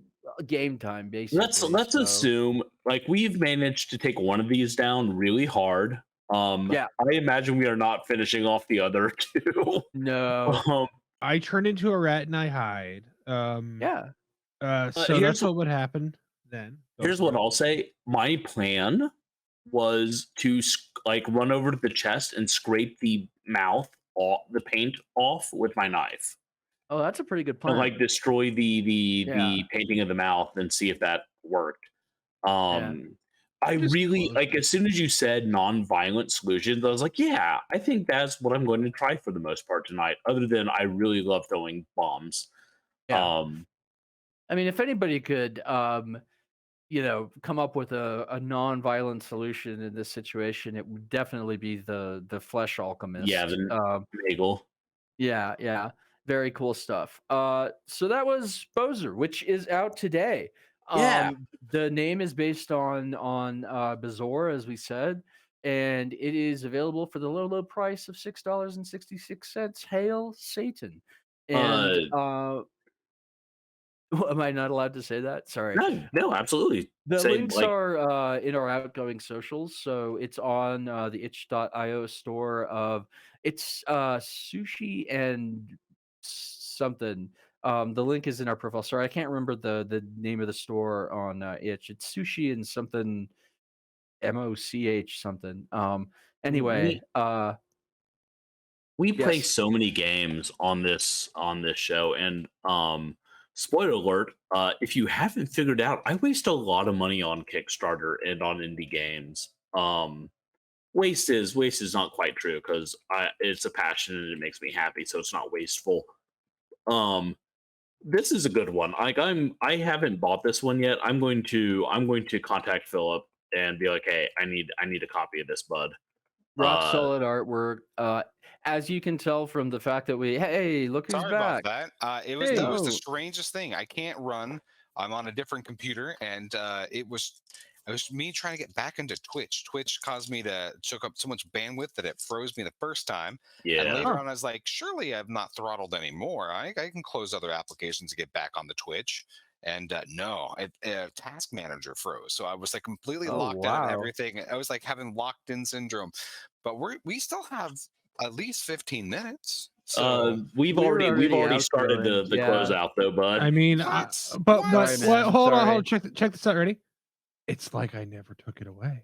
game time basically. Let's assume like we've managed to take one of these down really hard. Yeah. I imagine we are not finishing off the other two. No. um, I turn into a rat and I hide. Yeah. So that's what would happen then. Go here's for what it. I'll say. My plan was to like run over to the chest and scrape the mouth off, the paint off with my knife, Oh, that's a pretty good and plan. like destroy Yeah. the painting of the mouth and see if that worked. Yeah. I Just really close like it. as soon as you said non-violent solutions, I was like, yeah, I think that's what I'm going to try for the most part tonight. Other than I really love throwing bombs. Yeah. Um, I mean, if anybody could, come up with a non-violent solution in this situation, it would definitely be the flesh yeah, alchemist. the bagel. Yeah, yeah. Very cool stuff. So that was BÖESER, which is out today. Yeah. The name is based on Bazaar, as we said, and it is available for the low price of $6.66. Hail Satan. And Uh, am I not allowed to say that? Sorry. no, absolutely. The Say links like, are in our outgoing socials, so it's on the itch.io store of it's sushi and something. The link is in our profile. Sorry, I can't remember the name of the store on itch. It's sushi and something MOCH something. Anyway, we we play yes. so many games on this show, and spoiler alert, if you haven't figured out, I waste a lot of money on Kickstarter and on indie games. Waste is not quite true, because it's a passion and it makes me happy, so it's not wasteful. um this is a good one. Like, I haven't bought this one yet. I'm going to contact Philip and be like, hey, I need a copy of this, bud. Rock solid artwork. As you can tell from the fact that hey, look who's Sorry about back. that. It was Hey. that was the Oh. strangest thing. I can't run. I'm on a different computer, and it was me trying to get back into Twitch. Twitch caused me to took up so much bandwidth that it froze me the first time. And Yeah. later on, I was like, surely I've not throttled anymore. I can close other applications to get back on the Twitch. And no, Task Manager froze. So I was like completely Oh, locked out of wow. everything. I was like having locked in syndrome. But we still have at least 15 minutes. So We've We're already already started the outgoing, yeah. closeout though, bud. I mean, What? but What? Sorry, man. hold on, Sorry. check this out. Ready? It's like I never took it away.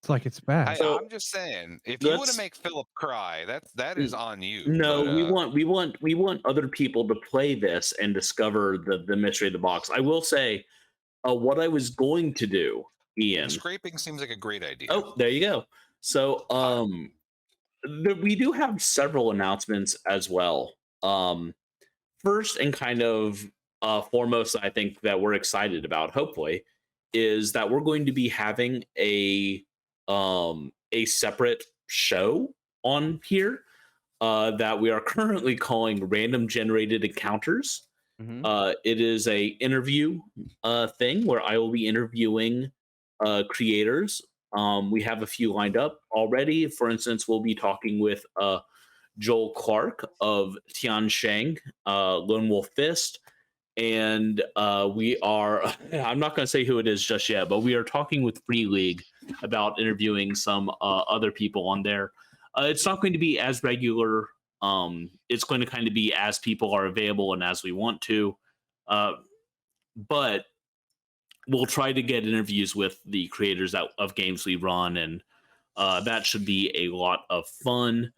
It's like it's back. So- I'm just saying, if you want Let's- to make Philip cry, that is on you. No, but, we want other people to play this and discover the mystery of the box. I will say, what I was going to do, Ian. the scraping seems like a great idea. Oh, there you go. So, we do have several announcements as well. First and kind of foremost, I think that we're excited about, hopefully, is that we're going to be having a separate show on here that we are currently calling Random Generated Encounters. Mhm. It is a interview thing where I will be interviewing creators. We have a few lined up already. For instance, we'll be talking with Joel Clark of Tiansheng, Lone Wolf Fist, and we are. I'm not going to say who it is just yet, but we are talking with Free League about interviewing some other people on there. It's not going to be as regular. It's going to kind of be as people are available and as we want to, but we'll try to get interviews with the creators of games we run, and that should be a lot of fun.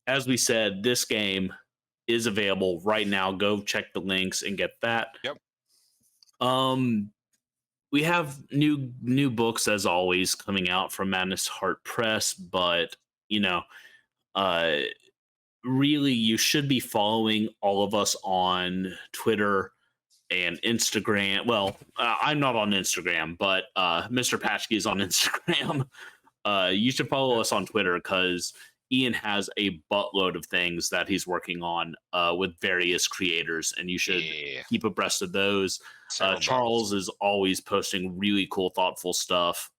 As we said, this game is available right now. Go check the links and get that. Yep. We have new books as always coming out from Madness Heart Press, but really you should be following all of us on Twitter and Instagram. Well, I'm not on Instagram, but Mr. Patchkey is on Instagram. You should follow us on Twitter, because Ian has a buttload of things that he's working on with various creators, and you should keep abreast of those. Charles is always posting really cool, thoughtful stuff,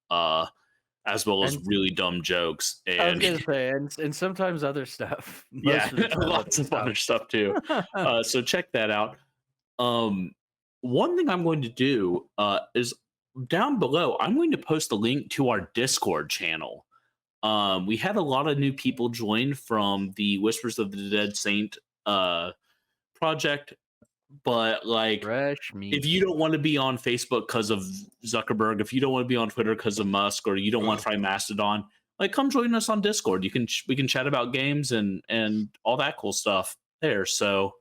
as well as really dumb jokes. I was And gonna say, and sometimes other stuff. yeah, Most of the time lots other of other stuff too. So check that out. One thing I'm going to do is down below, I'm going to post a link to our Discord channel. We had a lot of new people join from the Whispers of the Dead Saint project, but like, Fresh if meat. you don't want to be on Facebook because of Zuckerberg, if you don't want to be on Twitter because of Musk, or you don't want to try Mastodon, like, come join us on Discord. We can chat about games and all that cool stuff there. So,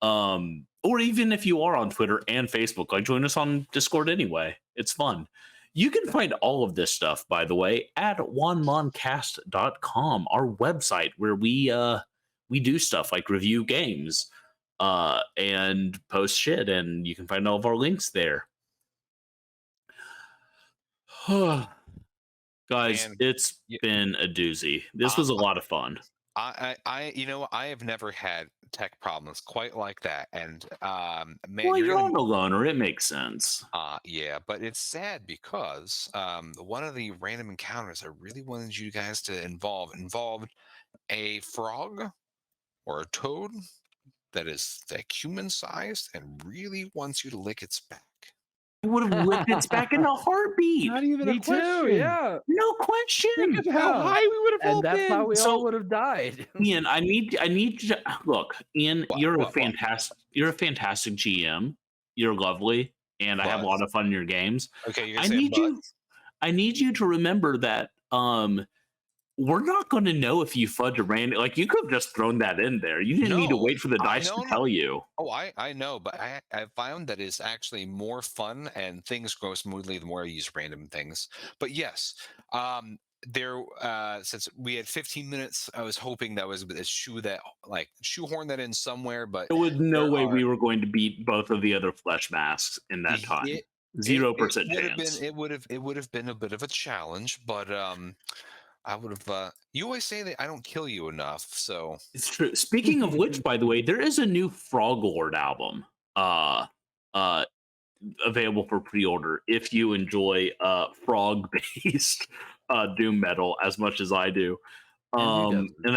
or even if you are on Twitter and Facebook, like, join us on Discord anyway. It's fun. You can find all of this stuff, by the way, at wanmoncast.com, our website, where we do stuff like review games and post shit, and you can find all of our links there. Guys, And it's been a doozy. This was a lot of fun. I have never had tech problems quite like that. And man, Well, you're gonna on the loner. It makes sense. yeah, but it's sad because one of the random encounters I really wanted you guys to involved a frog or a toad that is like human sized and really wants you to lick its back. I would have licked its back in a heartbeat. Not even Me a question. too. Yeah. No question. Think of how Yeah. high we would have all And that's been. how we So- all would have died. Ian, I need you to look. Ian, What- you're a what- what? fantastic GM. You're lovely, and I have a But- lot of fun in your games. Okay, you're I gonna say need but. you. I need you to remember that we're not going to know if you fudge a random. Like, you could have just thrown that in there. You didn't need to No, wait for the dice no, to tell you. Oh, I know, but I found that it's actually more fun and things go smoothly the more I use random things. But yes, there since we had 15 minutes, I was hoping that was a shoehorn that in somewhere, but There was no there way are- we were going to beat both of the other flesh masks in that time. 0% chance. It would have been a bit of a challenge, but I would have. You always say that I don't kill you enough, so It's true. Speaking of which, by the way, there is a new Frog Lord album available for pre-order if you enjoy frog-based doom metal as much as I do. And who doesn't? And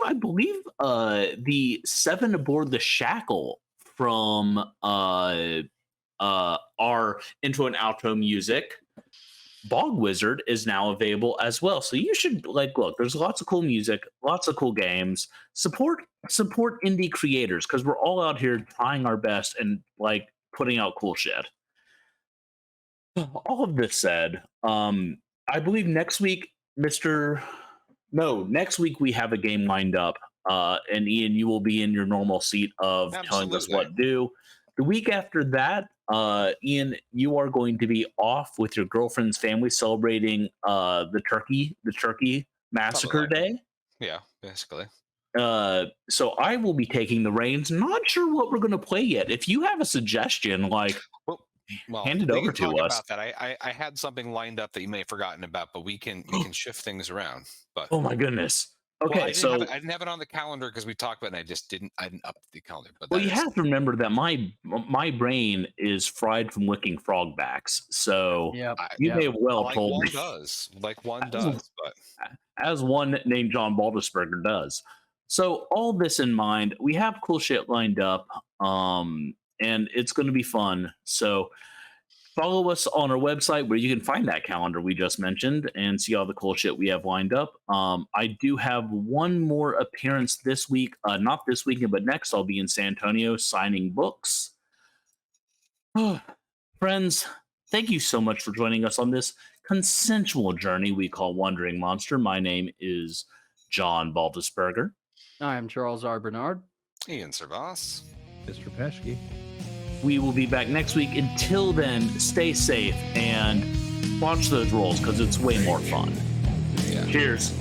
I believe the Seven Aboard the Shackle from our intro and outro music, Bog Wizard, is now available as well. So you should look. There's lots of cool music, lots of cool games. Support indie creators, because we're all out here trying our best and putting out cool shit. All of this said, I believe next week we have a game lined up. And Ian, you will be in your normal seat of telling us what to do. The week after that, Ian, you are going to be off with your girlfriend's family celebrating the turkey massacre day. yeah, basically. So I will be taking the reins. Not sure what we're going to play yet. If you have a suggestion, Well, hand it we over can talk to us. about that. I had something lined up that you may have forgotten about, but we can shift things around. But Oh my goodness. Okay, I so didn't have it on the calendar because we talked about it, and I didn't up the calendar. But well, that you is- have to remember that my brain is fried from licking frog backs. So Yeah. you may have well like told one me, does, like one does, but as one named John Baldisberger does. So all this in mind, we have cool shit lined up, and it's going to be fun. So follow us on our website where you can find that calendar we just mentioned and see all the cool shit we have lined up. I do have one more appearance this week. Not this weekend, but next I'll be in San Antonio signing books. Friends, thank you so much for joining us on this consensual journey we call Wandering Monster. My name is John Baldisberger. I am Charles R. Bernard. Ian Servas. Mr. Pesky. We will be back next week. Until then, stay safe and watch those rolls because it's way more fun. Yeah. Cheers.